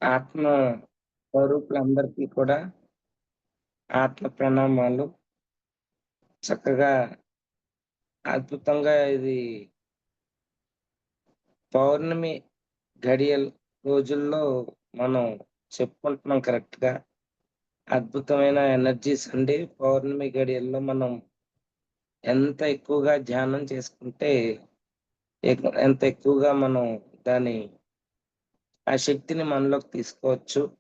ఆత్మ స్వరూపులందరికీ కూడా ఆత్మ ప్రణామాలు. చక్కగా అద్భుతంగా ఇది పౌర్ణమి గడియల రోజుల్లో మనం చెప్పుకుంటున్నాం కరెక్ట్‌గా. అద్భుతమైన ఎనర్జీస్ అండి. పౌర్ణమి గడియల్లో మనం ఎంత ఎక్కువగా ధ్యానం చేసుకుంటే, ఎంత ఎక్కువగా మనం దాని ఆ శక్తిని మనలోకి తీసుకోవచ్చు.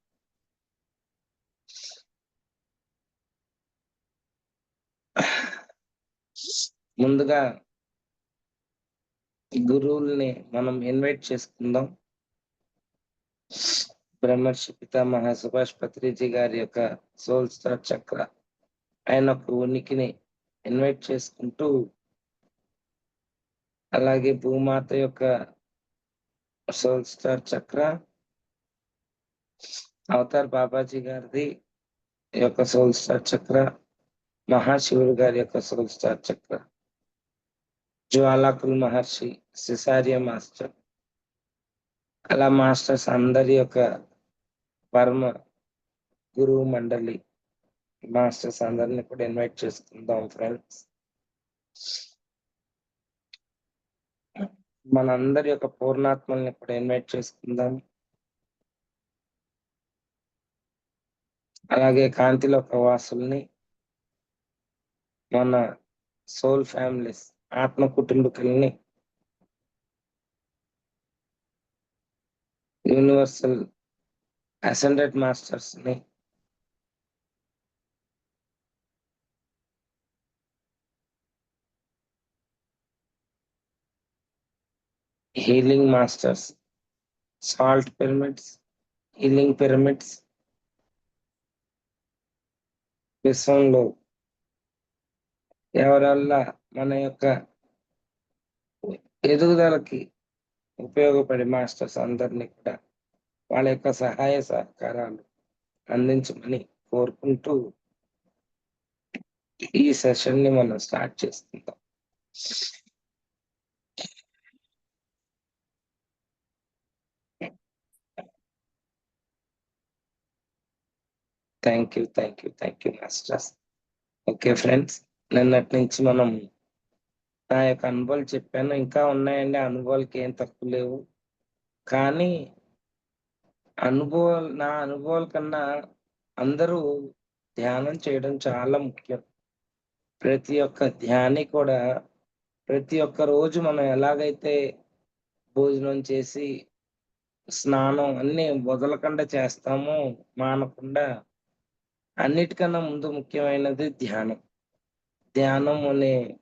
ముందుగా గురువుల్ని మనం ఇన్వైట్ చేసుకుందాం. బ్రహ్మర్షి పితామహ సుభాష్ పత్రిజీ గారి యొక్క సోల్ స్టార్ చక్ర ఆయన యొక్క ఉనికిని ఇన్వైట్ చేసుకుంటూ, అలాగే భూమాత యొక్క సోల్ స్టార్ చక్ర, అవతార్ బాబాజీ గారిది యొక్క సోల్ స్టార్ చక్ర, మహాశివుడు గారి యొక్క సోల్ స్టార్ చక్ర, జ్వాలాకుల్ మహర్షి, సిసారియ మాస్టర్, అలా మాస్టర్స్ అందరి యొక్క పరమ గురువు మండలి మాస్టర్స్ అందరిని కూడా ఇన్వైట్ చేసుకుందాం ఫ్రెండ్స్. మనందరి యొక్క పూర్ణాత్మల్ని కూడా ఇన్వైట్ చేసుకుందాం. అలాగే కాంతిలోక వాసుల్ని, మన సోల్ ఫ్యామిలీస్, ఆత్మ కుటుంబకుల్ని, యూనివర్సల్ అసెండెడ్ మాస్టర్స్ ని, healing masters, salt pyramids, healing pyramids, విశ్వంలో ఎవరల్ల మన యొక్క ఎదుగుదలకి ఉపయోగపడే మాస్టర్స్ అందరినీ కూడా వాళ్ళ యొక్క సహాయ సహకారాలు అందించమని కోరుకుంటూ ఈ సెషన్ ని మనం స్టార్ట్ చేసుకుందాం. Thank you masters. Okay friends, నిన్నటి నుంచి మనం నా యొక్క అనుభవాలు చెప్పాను. ఇంకా ఉన్నాయండి, అనుభవాలకి ఏం తక్కువ లేవు. కానీ నా అనుభవాల కన్నా అందరూ ధ్యానం చేయడం చాలా ముఖ్యం. ప్రతి ఒక్క ధ్యాని కూడా ప్రతి ఒక్క రోజు మనం ఎలాగైతే భోజనం చేసి, స్నానం అన్నీ వదలకుండా చేస్తామో, మానకుండా, అన్నిటికన్నా ముందు ముఖ్యమైనది ధ్యానం. ధ్యానం అనే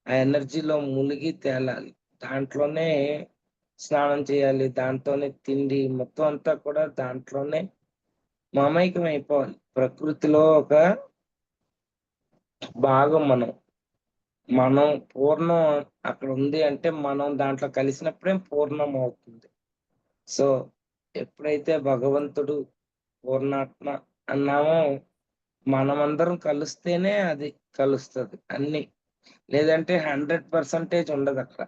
ఆ ఎనర్జీలో మునిగి తేలాలి. దాంట్లోనే స్నానం చేయాలి. దాంతోనే తిండి మొత్తం అంతా కూడా దాంట్లోనే మమైకం అయిపోవాలి. ప్రకృతిలో ఒక భాగం మనం. మనం పూర్ణం అక్కడ ఉంది అంటే మనం దాంట్లో కలిసినప్పుడే పూర్ణం అవుతుంది. సో, ఎప్పుడైతే భగవంతుడు పూర్ణాత్మ అన్నామో, మనమందరం కలిస్తేనే అది కలుస్తది అన్నీ. లేదంటే 100% ఉండదక్కడ.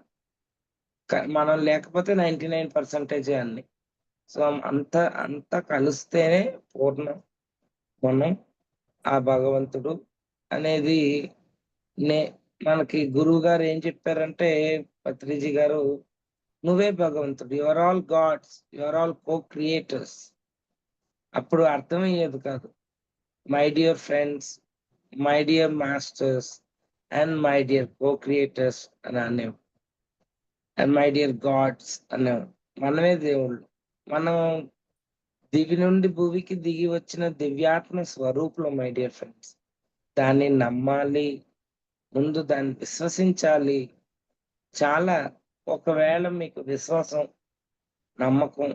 మనం లేకపోతే 99% అన్ని. సో, అంతా కలిస్తేనే పూర్ణం మనం. ఆ భగవంతుడు అనేది నే మనకి గురువుగారు ఏం చెప్పారంటే, పత్రిజీ గారు, "నువ్వే భగవంతుడు. You are all gods. You are all co-creators." అప్పుడు అర్థమయ్యేది కాదు. My dear friends, my dear masters and my dear co-creators అని అనేవారు. అండ్ మై డియర్ గాడ్స్ అనేవారు. మనమే దేవుళ్ళు. మనం దివి నుండి భువికి దిగి వచ్చిన దివ్యాత్మ స్వరూపులం మై డియర్ ఫ్రెండ్స్. దాన్ని నమ్మాలి. ముందు దాన్ని విశ్వసించాలి. చాలా ఒకవేళ మీకు విశ్వాసం, నమ్మకం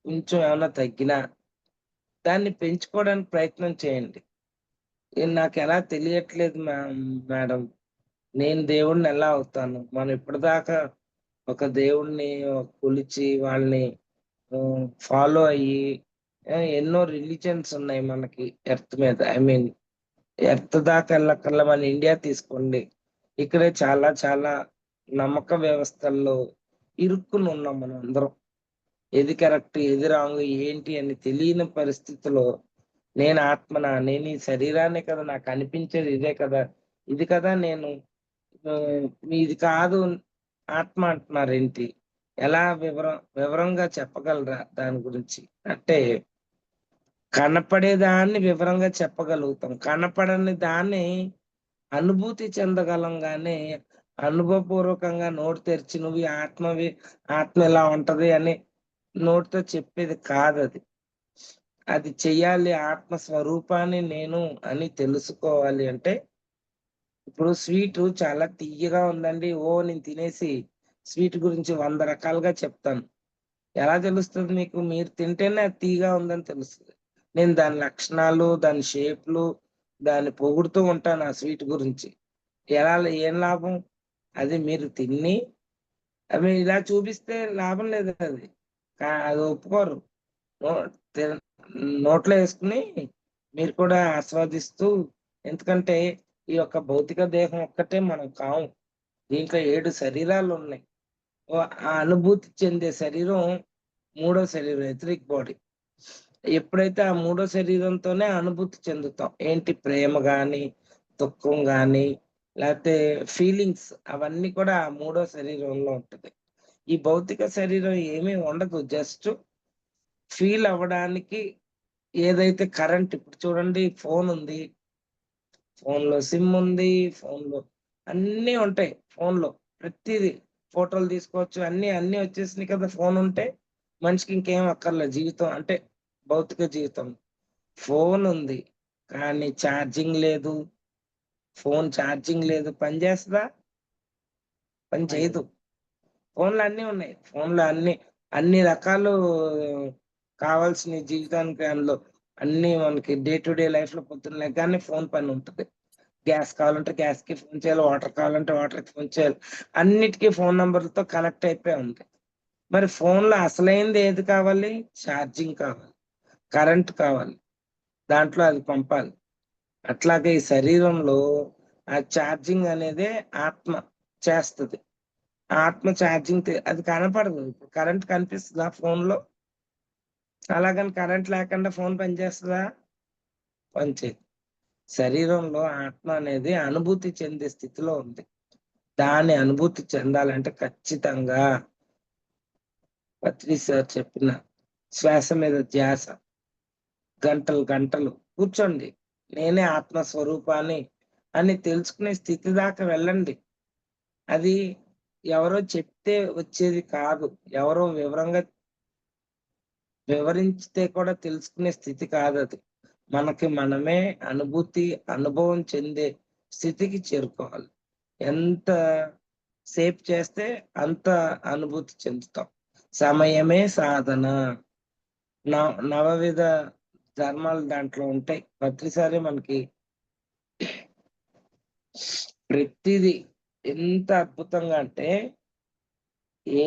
కొంచెం ఏమన్నా తగ్గినా దాన్ని పెంచుకోవడానికి ప్రయత్నం చేయండి. నాకెలా తెలియట్లేదు మేడం. నేను దేవుడిని ఎలా అవుతాను? మనం ఇప్పటిదాకా ఒక దేవుడిని కొలిచి వాళ్ళని ఫాలో అయ్యి ఎన్నో రిలీజియన్స్ ఉన్నాయి మనకి ఎర్త్ మీద. ఐ మీన్ ఎర్త్ దాకా వెళ్ళక్కర్లా, మన ఇండియా తీసుకోండి. ఇక్కడే చాలా చాలా నమ్మక వ్యవస్థల్లో ఇరుక్కుని ఉన్నాం మనం అందరం. ఏది కరెక్ట్ ఏది రాంగ్ ఏంటి అని తెలియని పరిస్థితిలో నేను ఆత్మనా, నేను ఈ శరీరాన్ని కదా, నాకు అనిపించేది ఇదే కదా, ఇది కదా నేను, ఇది కాదు ఆత్మ అంటున్నారేంటి? ఎలా వివరంగా చెప్పగలరా దాని గురించి? అంటే కనపడేదాన్ని వివరంగా చెప్పగలుగుతాం, కనపడని దాన్ని అనుభూతి చెందగలం గానీ అనుభవపూర్వకంగా నోరు తెరిచి నువ్వు ఈ ఆత్మవి, ఆత్మ ఎలా ఉంటది అని నోటితో చెప్పేది కాదు అది. అది చెయ్యాలి, ఆత్మ స్వరూపాన్ని నేను అని తెలుసుకోవాలి అంటే, ఇప్పుడు స్వీటు చాలా తియ్యగా ఉందండి, ఓ నేను తినేసి స్వీట్ గురించి 100 రకాలుగా చెప్తాను. ఎలా తెలుస్తుంది మీకు? మీరు తింటేనే అది తియ్యగా ఉందని తెలుస్తుంది. నేను దాని లక్షణాలు, దాని షేప్‌లు, దాన్ని పొగుడుతూ ఉంటాను ఆ స్వీట్ గురించి. ఎలా ఏం లాభం? అది మీరు తిని అవి ఇలా చూపిస్తే లాభం లేదు అది. అది ఒప్పుకోరు. నో తి నోట్లో యేసుకొని మీరు కూడా ఆస్వాదిస్తూ, ఎందుకంటే ఈ యొక్క భౌతిక దేహం ఒక్కటే మనం కాము. దీంట్లో 7 శరీరాలున్నాయి. ఆ అనుభూతి చెందే శరీరం మూడో శరీరం, ఎథరిక్ బాడీ. ఎప్పుడైతే ఆ మూడో శరీరంతోనే అనుభూతి చెందుతాం. ఏంటి ప్రేమ గాని, దుఃఖం గాని, లేతే ఫీలింగ్స్ అవన్నీ కూడా ఆ మూడో శరీరంలో ఉంటది. ఈ భౌతిక శరీరం ఏమీ ఉండదు. జస్ట్ ఫీల్ అవ్వడానికి ఏదైతే కరెంట్, ఇప్పుడు చూడండి ఫోనుంది. ఫోన్‌లో సిమ్ ఉంది. ఫోన్‌లో అన్నీ ఉంటాయి ఫోన్‌లో. ప్రతీదీ ఫోటోలు తీసుకోవచ్చు. అన్నీ వచ్చేసినాయి కదా! ఫోనుంటే మనిషికి ఇంకేం అక్కర్లేదు జీవితం అంటే భౌతిక జీవితం. ఫోనుంది. కానీ ఛార్జింగ్ లేదు. ఫోను ఛార్జింగ్ లేదు. పని చేస్తదా? పని చేయదు. ఫోన్‌లో అన్నీ ఉన్నాయి. ఫోన్‌లో అన్ని రకాలు కావాల్సినయి జీవితానికి అందులో అన్నీ మనకి డే టు డే లైఫ్‌లో పొద్దున్న లెగ్గానే ఫోను పనుంటది. గ్యాస్ కావాలంటే గ్యాస్‌కి ఫోన్ చేయాలి. వాటర్ కావాలంటే వాటర్‌కి ఫోన్ చేయాలి. అన్నిటికి ఫోను నంబర్‌లతో కనెక్ట్ అయిపోయి ఉంది. మరి ఫోన్‌లో అసలైనది ఏది కావాలి? ఛార్జింగ్ కావాలి. కరెంట్ కావాలి. దాంట్లో అది పంపాలి. అట్లాగే ఈ శరీరంలో ఆ ఛార్జింగ్ అనేదే ఆత్మ చేస్తది. ఆత్మ ఛార్జింగ్ అది కనపడదు. ఇప్పుడు కరెంట్ కనిపిస్తదా ఫోన్‌లో? అలాగని కరెంట్ లేకుండా ఫోన్ పనిచేస్తదా? పనిచేయదు. శరీరంలో ఆత్మ అనేది అనుభూతి చెందే స్థితిలో ఉంది. దాని అనుభూతి చెందాలంటే ఖచ్చితంగా పత్రి సార్ చెప్పిన శ్వాస మీద ధ్యాస గంటలు గంటలు కూర్చోండి. నేనే ఆత్మ స్వరూపాన్ని అని తెలుసుకునే స్థితి దాకా వెళ్ళండి. అది ఎవరో చెప్తే వచ్చేది కాదు. ఎవరో వివరించితే కూడా తెలుసుకునే స్థితి కాదది. మనకి మనమే అనుభవం చెందే స్థితికి చేరుకోవాలి. ఎంత సేపు చేస్తే అంత అనుభూతి చెందుతాం. సమయమే సాధన. నవవిధ ధర్మాలు దాంట్లో ఉంటాయి. ప్రతిసారి మనకి ప్రతిదీ ఎంత అద్భుతంగా అంటే,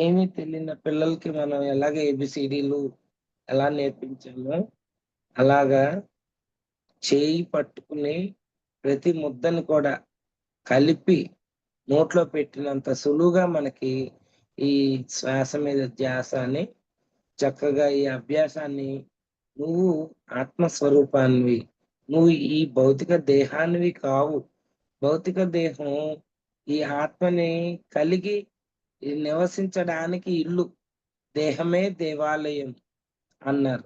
ఏమీ తెలియని పిల్లలకి మనం ఎలాగ ఏబీసీడీలు ఎలా నేర్పించామో, అలాగా చేయి పట్టుకుని ప్రతి ముద్దని కూడా కలిపి నోట్లో పెట్టినంత సులువుగా మనకి ఈ శ్వాస మీద ధ్యాస అని చక్కగా ఈ అభ్యాసాన్ని నువ్వు ఆత్మ స్వరూపానివి. నువ్వు ఈ భౌతిక దేహానివి కావు. భౌతిక దేహం ఈ ఆత్మని కలిగి నివసించడానికి ఇల్లు. దేహమే దేవాలయం అన్నారు.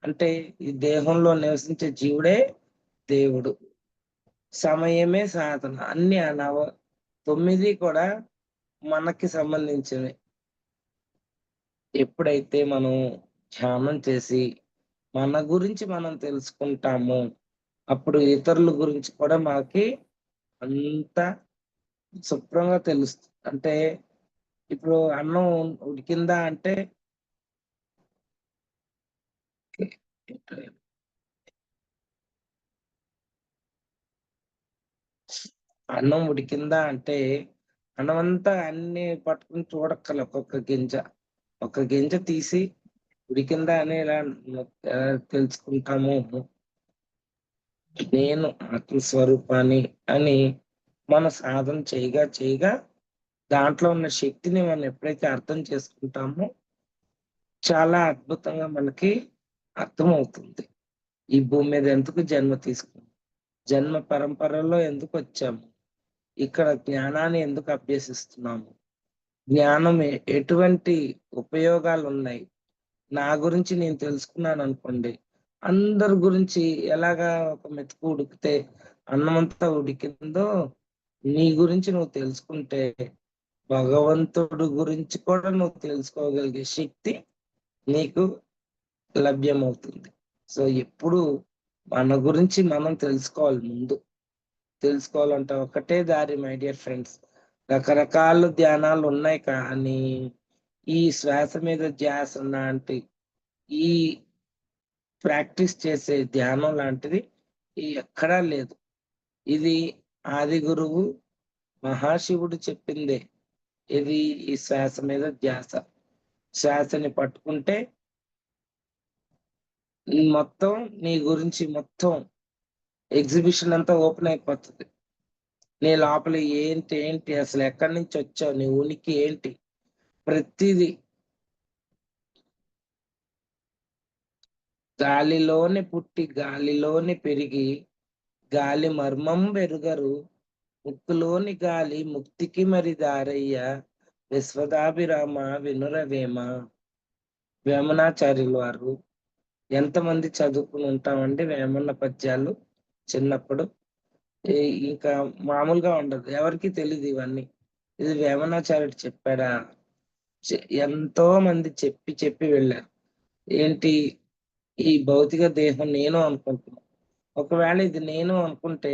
అంటే ఈ దేహంలో నివసించే జీవుడే దేవుడు. సమయమే సాధన. అన్ని ఆ 9 కూడా మనకి సంబంధించినవి. ఎప్పుడైతే మనం ధ్యానం చేసి మన గురించి మనం తెలుసుకుంటామో, అప్పుడు ఇతరుల గురించి కూడా మనకి అంత శుభ్రంగా తెలుస్తుంది. అంటే ఇప్పుడు అన్నం ఉడికిందా అంటే అన్నం ఉడికిందా అంటే అన్నమంతా అన్ని పట్టుకొని చూడక్కర్లే ఒక్కొక్క గింజ. ఒక గింజ తీసి ఉడికిందా అని ఎలా తెలుసుకుంటామో, నేను ఆత్మస్వరూపాన్ని అని మన సాధన చేయగా దాంట్లో ఉన్న శక్తిని మనం ఎప్పుడైతే అర్థం చేసుకుంటామో చాలా అద్భుతంగా మనకి అర్థమవుతుంది. ఈ భూమి మీద ఎందుకు జన్మ తీసుకున్నాం? జన్మ పరంపరలో ఎందుకు వచ్చాము? ఇక్కడ జ్ఞానాన్ని ఎందుకు అభ్యసిస్తున్నాము? జ్ఞానం ఎటువంటి ఉపయోగాలు ఉన్నాయి? నా గురించి నేను తెలుసుకున్నాను అనుకోండి, అందరి గురించి ఎలాగా ఒక మెతుకు ఉడికితే అన్నమంతా ఉడికిందో, నీ గురించి నువ్వు తెలుసుకుంటే భగవంతుడు గురించి కూడా నువ్వు తెలుసుకోగలిగే శక్తి నీకు లభ్యమవుతుంది. సో ఎప్పుడు మన గురించి మనం తెలుసుకోవాలి. ముందు తెలుసుకోవాలంటే ఒకటే దారి మై డియర్ ఫ్రెండ్స్. రకరకాల ధ్యానాలు ఉన్నాయి, కానీ ఈ శ్వాస మీద ధ్యాస లాంటి ఈ ప్రాక్టీస్ చేసే ధ్యానం లాంటిది ఎక్కడా లేదు. ఇది ఆది గురువు మహాశివుడు చెప్పిందే. ఇది ఈ శ్వాస మీద ధ్యాస. శ్వాసని పట్టుకుంటే మొత్తం నీ గురించి మొత్తం ఎగ్జిబిషన్ అంతా ఓపెన్ అయిపోతుంది. నీ లోపల ఏంటి ఏంటి అసలు ఎక్కడి నుంచి వచ్చావు, నీ ఉనికి ఏంటి, ప్రతిదీ గాలిలోని పుట్టి గాలిలోని పెరిగి గాలి మర్మం వెరుగరు, ముక్కులోని గాలి ముక్తికి మరి దారయ్య, విశ్వదాభిరామ వినురవేమ. వేమనాచార్యులు వారు. ఎంతమంది చదువుకుని ఉంటామండి వేమన్న పద్యాలు చిన్నప్పుడు. ఇంకా మామూలుగా ఉండదు, ఎవరికి తెలియదు ఇవన్నీ. ఇది వేమనాచార్యుడు చెప్పాడా? ఎంతో మంది చెప్పి చెప్పి వెళ్ళారు. ఏంటి, ఈ భౌతిక దేహం నేను అనుకుంటున్నాను. ఒకవేళ ఇది నేను అనుకుంటే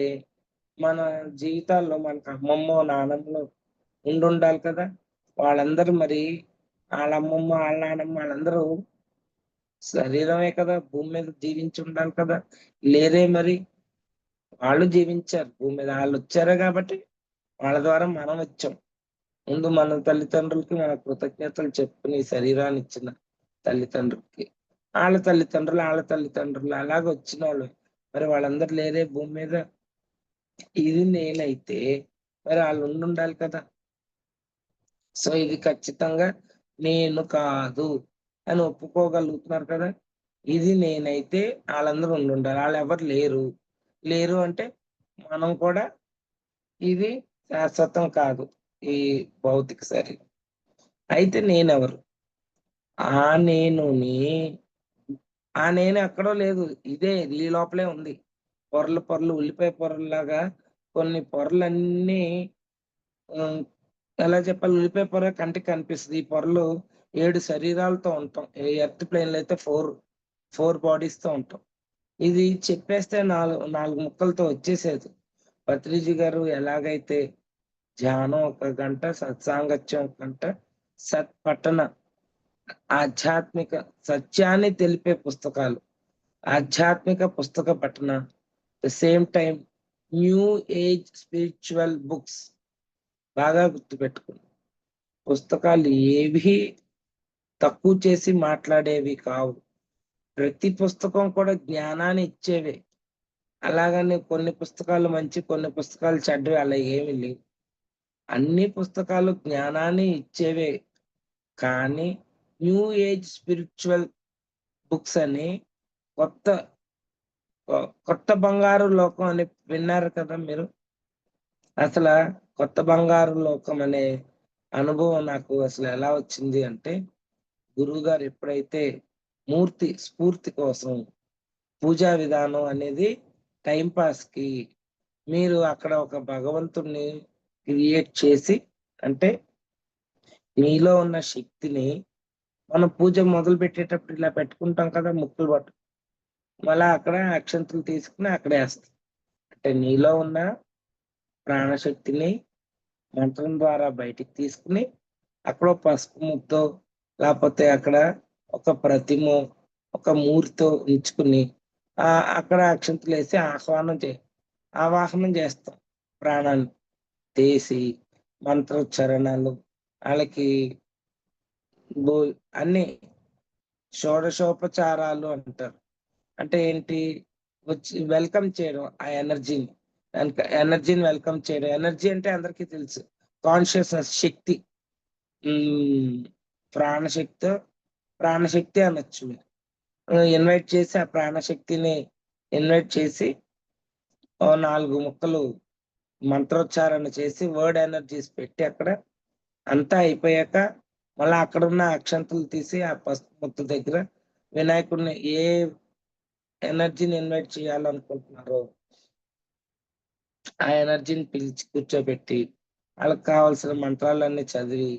మన జీవితాల్లో మనకు అమ్మమ్మో నానమ్మలో ఉండాలి కదా. వాళ్ళందరూ మరి వాళ్ళ అమ్మమ్మ వాళ్ళ నానమ్మ వాళ్ళందరూ శరీరమే కదా, భూమి మీద జీవించి ఉండాలి కదా. లేరే మరి, వాళ్ళు జీవించారు భూమి మీద, వాళ్ళు వచ్చారు కాబట్టి వాళ్ళ ద్వారా మనం వచ్చాం. ముందు మన తల్లిదండ్రులకి మన కృతజ్ఞతలు చెప్పుకుని శరీరాన్ని ఇచ్చిన తల్లిదండ్రులకి, వాళ్ళ తల్లిదండ్రులు అలాగ వచ్చిన వాళ్ళు. మరి వాళ్ళందరూ లేరే భూమి మీద. ఇది నేనైతే మరి వాళ్ళు ఉండాలి కదా. సో ఇది ఖచ్చితంగా నేను కాదు అని ఒప్పుకోగలుగుతున్నారు కదా. ఇది నేనైతే వాళ్ళందరూ ఉండాలి, వాళ్ళు ఎవరు లేరు. లేరు అంటే మనం కూడా ఇది శాశ్వతం కాదు, ఈ భౌతిక శరీరం. అయితే నేనెవరు? ఆ నేనుని ఆ నేను ఎక్కడో లేదు, ఇదే ఈ లోపలే ఉంది. పొరలు పొరలు ఉల్లిపాయ పొరల్లాగా కొన్ని పొరలన్నీ ఆహ్, ఎలా చెప్పాలి, ఉల్లిపాయ పొర కంటికి కనిపిస్తది. ఈ పొరలు 7 శరీరాలతో ఉంటాం. ఈ ఎర్త్ ప్లేన్‌లో అయితే 4 బాడీస్‌తో ఉంటాం. ఇది చెప్పేస్తే 4 ముక్కలతో వచ్చేసేది. పత్రిజీ గారు ఎలాగైతే ధ్యానం ఒక గంట, సత్సాంగత్యం ఒక గంట, సత్పఠన ఆధ్యాత్మిక సత్యాన్ని తెలిపే పుస్తకాలు, ఆధ్యాత్మిక పుస్తక పఠన, the same time new age spiritual books బాగా గుర్తుపెట్టుకోండి. పుస్తకాలు ఏవి తక్కువ చేసి మాట్లాడేవి కావు. ప్రతి పుస్తకం కూడా జ్ఞానాన్ని ఇచ్చేవే. అలాగని కొన్ని పుస్తకాలు మంచి, కొన్ని పుస్తకాలు చెడ్డవి అలా ఏమి లేవు. అన్ని పుస్తకాలు జ్ఞానాన్ని ఇచ్చేవే. కానీ న్యూ ఏజ్ స్పిరిచువల్ బుక్స్ అని కొత్త కొత్త బంగారు లోకం అని విన్నారు కదా మీరు. అసల కొత్త బంగారు లోకం అనే అనుభవం నాకు అసలు ఎలా వచ్చింది అంటే, గురువుగారు ఎప్పుడైతే స్ఫూర్తి కోసం పూజా విధానం అనేది టైం పాస్‌కి మీరు అక్కడ ఒక భగవంతుడిని క్రియేట్ చేసి, అంటే మీలో ఉన్న శక్తిని మనం పూజ మొదలుపెట్టేటప్పుడు ఇలా పెట్టుకుంటాం కదా ముక్కులు పట్టు. మళ్ళా అక్కడ అక్షంతలు తీసుకొని అక్కడేస్తాం. అంటే నీలో ఉన్న ప్రాణశక్తిని మంత్రం ద్వారా బయటికి తీసుకొని అక్కడో పసుపు ముద్దో లేకపోతే అక్కడ ఒక ప్రతిమో, ఒక మూర్తో ఉంచుకుని అక్కడ అక్షంతలేసి ఆవాహనం చేస్తాం. ప్రాణాన్ని తీసి మంత్రోచ్చారణలు ఆళ్ళకి బో అన్నీ షోడశోపచారాలు అంటారు. అంటే ఏంటి? వచ్చి వెల్కమ్ చేయడం ఆ ఎనర్జీని. ఎనర్జీని వెల్కమ్ చేయడం. ఎనర్జీ అంటే అందరికీ తెలుసు. కాన్షియస్‌నెస్ శక్తి. హ్మ్. ప్రాణశక్తో ప్రాణశక్తి అనొచ్చు మీరు. ఇన్వైట్ చేసి ఆ ప్రాణశక్తిని ఇన్వైట్ చేసి 4 ముక్కలు మంత్రోచ్చారణ చేసి వర్డ్ ఎనర్జీస్ పెట్టి అక్కడ అంతా అయిపోయాక మళ్ళీ అక్కడ ఉన్న అక్షంతలు తీసి ఆ పసుపు ముద్ద దగ్గర వినాయకుడిని ఏ ఎనర్జీని ఇన్వైట్ చేయాలనుకుంటున్నారో ఆ ఎనర్జీని పిలిచి కూర్చోబెట్టి వాళ్ళకి కావాల్సిన మంత్రాలన్నీ చదివి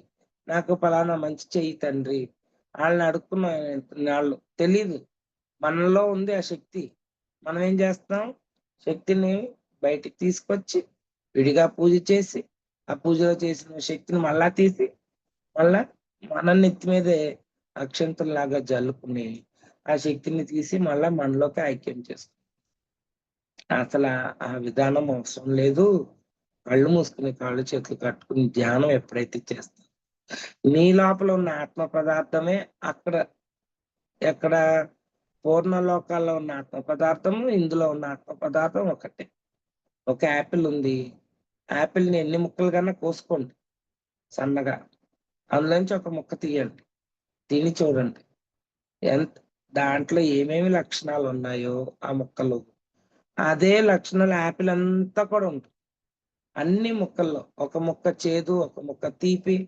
నాకు ఫలానా మంచి చెయ్యి తండ్రి వాళ్ళని అడుక్కున్న వాళ్ళు తెలియదు మనలో ఉంది ఆ శక్తి. మనం ఏం చేస్తాం, శక్తిని బయటికి తీసుకొచ్చి విడిగా పూజ చేసి ఆ పూజలో చేసిన శక్తిని మళ్ళా తీసి మళ్ళా మన నెత్తి మీదే అక్షంతల్లాగా జల్లుకుని ఆ శక్తిని తీసి మళ్ళా మనలోకి ఐక్యం చేస్తాం. అసలు ఆ విధానం అవసరం లేదు. కళ్ళు మూసుకుని కాళ్ళు చేతులు కట్టుకుని ధ్యానం ఎప్పుడైతే చేస్తాం నీ లోపల ఉన్న ఆత్మ పదార్థమే అక్కడ ఎక్కడ పూర్ణ లోకాల్లో ఉన్న ఆత్మ పదార్థము ఇందులో ఉన్న ఆత్మ పదార్థం ఒకటే. ఒక యాపిల్ ఉంది, యాపిల్ని ఎన్ని ముక్కలు కన్నా కోసుకోండి సన్నగా, అందులోంచి ఒక ముక్క తీయండి, తిని చూడండి ఎంత దాంట్లో ఏమేమి లక్షణాలు ఉన్నాయో ఆ ముక్కలు అదే లక్షణాలు యాపిల్ అంతా కూడా ఉంటుంది. అన్ని ముక్కల్లో ఒక ముక్క చేదు, ఒక ముక్క తీపి,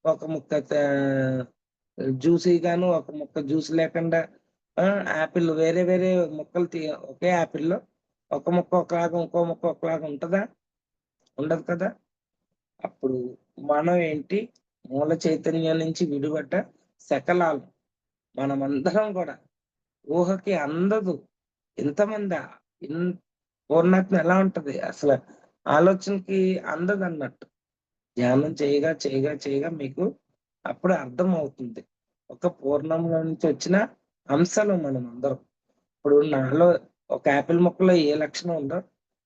ఒక ముక్క జ్యూసీ గాను, ఒక ముక్క జ్యూస్ లేకుండా యాపిల్ వేరే వేరే ముక్కలు ఒకే యాపిల్లో ఒక ముక్క ఒకలాగా ఇంకో ముక్క ఒకలాగా ఉంటుందా? ఉండదు కదా. అప్పుడు మనం ఏంటి, మూల చైతన్యం నుంచి విడిపడ్డ శకలాలు మనమందరం కూడా ఊహకి అందదు. ఎంతమంది పూర్ణాత్మ ఎలా ఉంటది అసలు ఆలోచనకి అందదు అన్నట్టు. ధ్యానం చేయగా చేయగా చేయగా మీకు అప్పుడు అర్థం అవుతుంది. ఒక పూర్ణంలో నుంచి వచ్చిన అంశాలు మనం అందరం. ఇప్పుడు నాలో ఒక యాపిల్ ముక్కలో ఏ లక్షణం ఉందో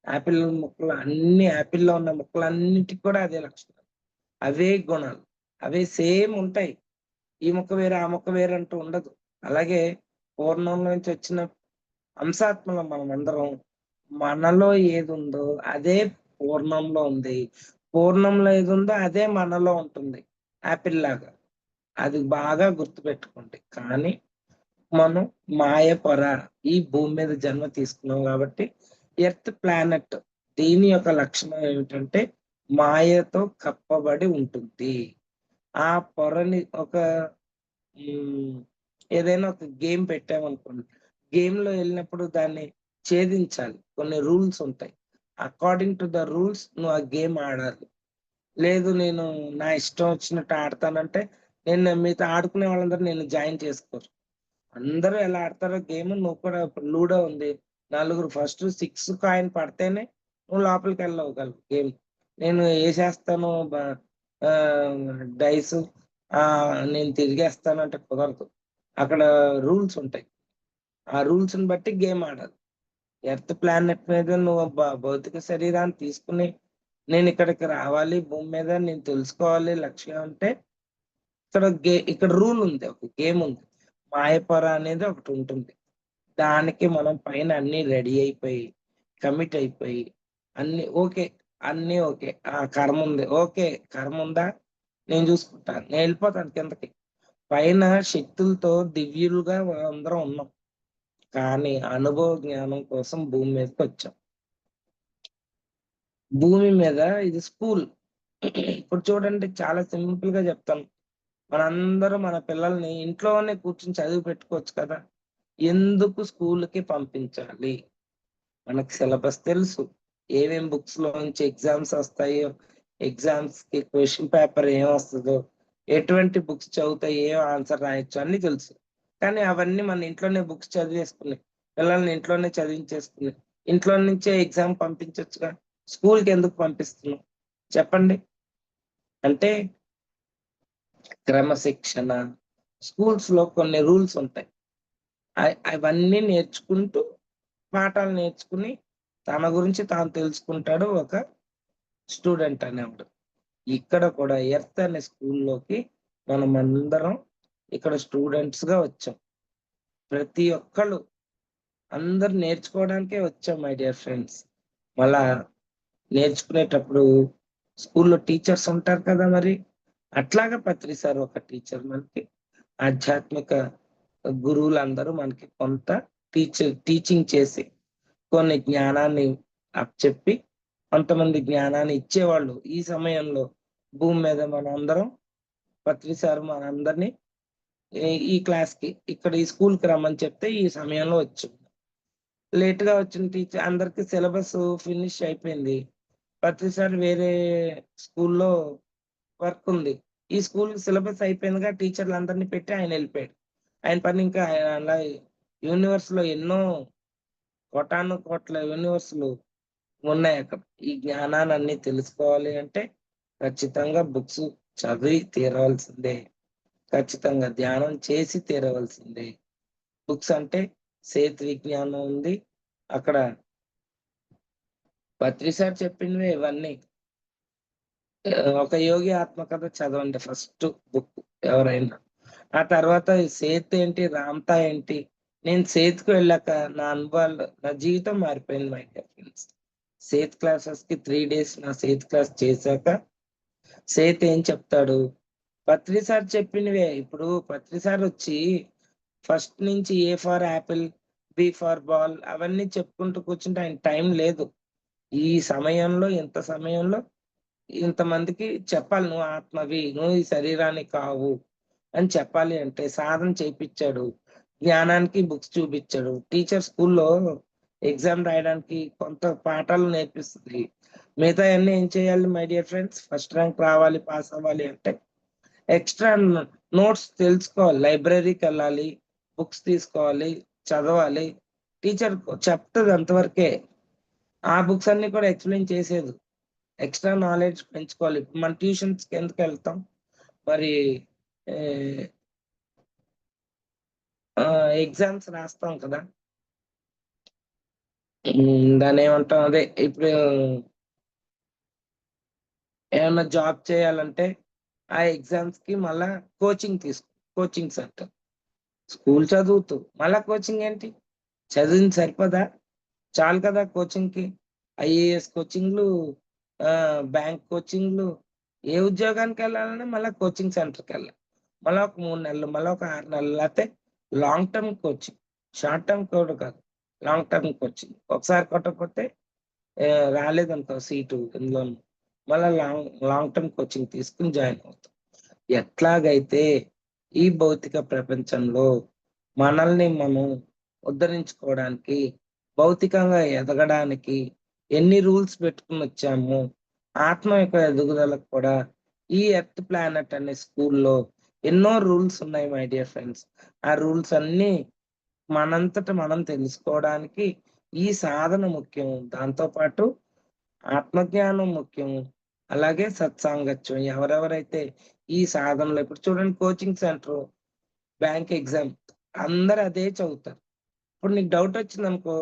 యాపిల్ ముక్కలు అన్ని యాపిల్లో ఉన్న ముక్కలన్నిటికి కూడా అదే లక్షణం, అవే గుణాలు, అవే సేమ్ ఉంటాయి. ఈ ముక్క వేరే ఆ ముక్క వేరే అంటూ ఉండదు. అలాగే పూర్ణంలో నుంచి వచ్చిన అంశాత్మలో మనం అందరం మనలో ఏది ఉందో అదే పూర్ణంలో ఉంది, పూర్ణంలో ఏది ఉందో అదే మనలో ఉంటుంది యాపిల్ లాగా. అది బాగా గుర్తుపెట్టుకోండి. కానీ మనం మాయ పొర ఈ భూమి మీద జన్మ తీసుకున్నాం కాబట్టి ఎర్త్ ప్లానెట్ దీని యొక్క లక్షణం ఏమిటంటే మాయతో కప్పబడి ఉంటుంది. ఆ పొరని ఒక ఏదైనా ఒక గేమ్ పెట్టామనుకోండి, గేమ్ లో వెళ్ళినప్పుడు దాన్ని ఛేదించాలి. కొన్ని రూల్స్ ఉంటాయి. అకార్డింగ్ టు ద రూల్స్ నువ్వు ఆ గేమ్ ఆడాలి. లేదు నేను నా ఇష్టం వచ్చినట్టు ఆడతానంటే నేను మీతో ఆడుకునే వాళ్ళందరూ నేను జాయిన్ చేసుకోరు. అందరూ ఎలా ఆడతారో గేమ్ నువ్వు కూడా. ఇప్పుడు లూడో ఉంది, నలుగురు ఫస్ట్ 6 కాయిన్ పడితేనే నువ్వు లోపలికి వెళ్ళగలవు గేమ్. నేను వేసేస్తాను డైస్ నేను తిరిగేస్తాను అంటే కుదరదు. అక్కడ రూల్స్ ఉంటాయి. ఆ రూల్స్ ని బట్టి గేమ్ ఆడాలి. ఎర్త్ ప్లానెట్ మీద నువ్వు భౌతిక శరీరాన్ని తీసుకుని నేను ఇక్కడికి రావాలి, భూమి మీద నేను తెలుసుకోవాలి లక్ష్యం అంటే ఇక్కడ రూల్ ఉంది, ఒక గేమ్ ఉంది. మాయపర అనేది ఒకటి ఉంటుంది. దానికి మనం పైన అన్ని రెడీ అయిపోయి కమిట్ అయిపోయి అన్ని ఓకే, అన్ని ఓకే. ఆ కర్మ ఉంది, ఓకే కర్మ ఉందా నేను చూసుకుంటాను, నేను వెళ్ళిపోతాను కిందకి. పైన శక్తులతో దివ్యులుగా అందరం ఉన్నాం, కానీ అనుభవ జ్ఞానం కోసం భూమి మీదకి వచ్చాం. భూమి మీద ఇది స్కూల్. ఇప్పుడు చూడండి చాలా సింపుల్ గా చెప్తాను. మనందరూ మన పిల్లల్ని ఇంట్లోనే కూర్చొని చదివి పెట్టుకోవచ్చు కదా. ఎందుకు స్కూల్కి పంపించాలి? మనకు సిలబస్ తెలుసు, ఏమేం బుక్స్ లో నుంచి ఎగ్జామ్స్ వస్తాయో, ఎగ్జామ్స్ కి క్వశ్చన్ పేపర్ ఏం వస్తుందో, ఎటువంటి బుక్స్ చదివితే ఏం ఆన్సర్ రాయొచ్చు అన్ని తెలుసు. కానీ అవన్నీ మన ఇంట్లోనే బుక్స్ చదివేసుకుని పిల్లల్ని ఇంట్లోనే చదివించేసుకుని ఇంట్లో నుంచే ఎగ్జామ్ పంపించవచ్చుగా. స్కూల్కి ఎందుకు పంపిస్తున్నాం చెప్పండి? అంటే క్రమశిక్షణ, స్కూల్స్ లో కొన్ని రూల్స్ ఉంటాయి. అవన్నీ నేర్చుకుంటూ పాఠాలు నేర్చుకుని తన గురించి తాను తెలుసుకుంటాడు ఒక స్టూడెంట్ అనేవాడు. ఇక్కడ కూడా ఎర్త్ అనే స్కూల్లోకి మనం అందరం ఇక్కడ స్టూడెంట్స్ గా వచ్చాం. ప్రతి ఒక్కళ్ళు అందరు నేర్చుకోవడానికే వచ్చాం మై డియర్ ఫ్రెండ్స్. మళ్ళా నేర్చుకునేటప్పుడు స్కూల్లో టీచర్స్ ఉంటారు కదా, మరి అట్లాగా పత్రి సార్ ఒక టీచర్ మనకి. ఆధ్యాత్మిక గురువులందరూ మనకి కొంత టీచింగ్ చేసి కొన్ని జ్ఞానాన్ని అప్పచెప్పి కొంతమంది జ్ఞానాన్ని ఇచ్చేవాళ్ళు. ఈ సమయంలో భూమి మీద మనందరం పత్రి సార్ మనందరినీ ఈ క్లాస్‌కి ఇక్కడ ఈ స్కూల్‌కి రమ్మని చెప్తే ఈ సమయంలో వచ్చాం. లేట్‌గా వచ్చిన టీచర్ అందరికి సిలబస్ ఫినిష్ అయిపోయింది. పత్రి సార్ వేరే స్కూల్‌లో వర్క్ ఉంది. ఈ స్కూల్ సిలబస్ అయిపోయిందిగా టీచర్లందరిని పెట్టి ఆయన ఎళ్ళిపోయాడు. ఆయన పని ఇంకా ఆయన అలా యూనివర్స్‌లో ఎన్నో కోటాను కోట్ల యూనివర్స్‌లు ఉన్నాయక్కడ. ఈ జ్ఞానాలన్నీ తెలుసుకోవాలి అంటే ఖచ్చితంగా బుక్స్ చదివి తీరవలసిందే. ఖచ్చితంగా ధ్యానం చేసి తీరవలసిందే. బుక్స్ అంటే సేతు విజ్ఞానం ఉంది. అక్కడ పత్రి సార్ చెప్పినవే ఇవన్నీ. ఒక యోగి ఆత్మకథ చదవండి ఫస్ట్ బుక్ ఎవరైనా. ఆ తర్వాత సేత్ ఏంటి, రామ్తా ఏంటి. నేను సేత్‌కి వెళ్ళాక నా అనుభవాలు నా జీవితం మారిపోయింది మై డియర్ ఫ్రెండ్స్. సేత్ క్లాసెస్‌కి 3 డేస్ నా సేత్ క్లాస్ చేశాక సేత్ ఏం చెప్తాడు, పత్రి సార్ చెప్పినవే. ఇప్పుడు పత్రి సార్ వచ్చి ఫస్ట్ నుంచి A for apple, B for ball అవన్నీ చెప్పుకుంటూ కూర్చుంటే ఆయనకి టైం లేదు. ఈ సమయంలో ఇంత సమయంలో ఇంతమందికి చెప్పాలి. నువ్వు ఆత్మవి, నువ్వు ఈ శరీరానికి కావు అని చెప్పాలి అంటే సాధన చేపిచ్చాడు. జ్ఞానానికి బుక్స్ చూపిచ్చాడు. టీచర్ స్కూల్‌లో ఎగ్జామ్ రాయడానికి కొంత పాఠాలు నేర్పిస్తది. మిగతాయన్నీ ఏం చేయాలి my dear friends? First rank రావాలి, పాస్ అవ్వాలి అంటే ఎక్స్‌ట్రా నోట్స్ తెలుసుకోవాలి. లైబ్రరీకెళ్ళాలి, బుక్స్ తీసుకోవాలి, చదవాలి. టీచర్ చెప్తది అంతవరకే. ఆ బుక్స్ అన్నీ కూడా ఎక్స్‌ప్లెయిన్ చేసేది. ఎక్స్‌ట్రా నాలెడ్జ్ పెంచుకోవాలి. మన ట్యూషన్స్‌కి ఎందుకెళ్తాం? మరి ఆహ్, ఎగ్జామ్స్ రాస్తాం కదా! దాన్నేమంటాం? అదే ఇప్పుడు ఏమన్నా జాబ్ చేయాలంటే ఆ ఎగ్జామ్స్‌కి మళ్ళా కోచింగ్ కోచింగ్ సెంటర్. స్కూల్ చదువుతూ మళ్ళా కోచింగ్ ఏంటి? చదివింది సరిపోదా? చాలు కదా కోచింగ్‌కి. ఐఏఎస్ కోచింగ్‌లు, బ్యాంక్ కోచింగ్‌లు, ఏ ఉద్యోగానికెళ్ళాలన్నా మళ్ళా కోచింగ్ సెంటర్‌కెళ్ళాలి. మళ్ళా ఒక 3 నెలలు, మళ్ళా ఒక 6 నెలలు లేతే long term coaching. Short term కూడా కాదు. Long term coaching. ఒకసారి కొట్టకపోతే రాలేదనుకో సీటు ఇందులోను. మళ్ళా లాంగ్ టర్మ్ కోచింగ్ తీసుకొని జాయిన్ అవుతాం. ఎట్లాగైతే ఈ భౌతిక ప్రపంచంలో మనల్ని మనం ఉద్ధరించుకోవడానికి, భౌతికంగా ఎదగడానికి ఎన్ని రూల్స్ పెట్టుకొనొచ్చామో, ఆత్మ యొక్క ఎదుగుదలకు కూడా ఈ ఎర్త్ ప్లానెట్ అనే స్కూల్‌లో ఎన్నో రూల్స్ ఉన్నాయి మై డియర్ ఫ్రెండ్స్. ఆ రూల్స్ అన్నీ మనంతట మనం తెలుసుకోవడానికి ఈ సాధన ముఖ్యం. దాంతో పాటు ఆత్మజ్ఞానం ముఖ్యం. అలాగే సత్సాంగత్యం. ఎవరెవరైతే ఈ సాధనలో ఇప్పుడు చూడండి కోచింగ్ సెంటరు, బ్యాంక్ ఎగ్జామ్ అందరూ అదే చదువుతారు. ఇప్పుడు నీకు డౌటొచ్చిందనుకో,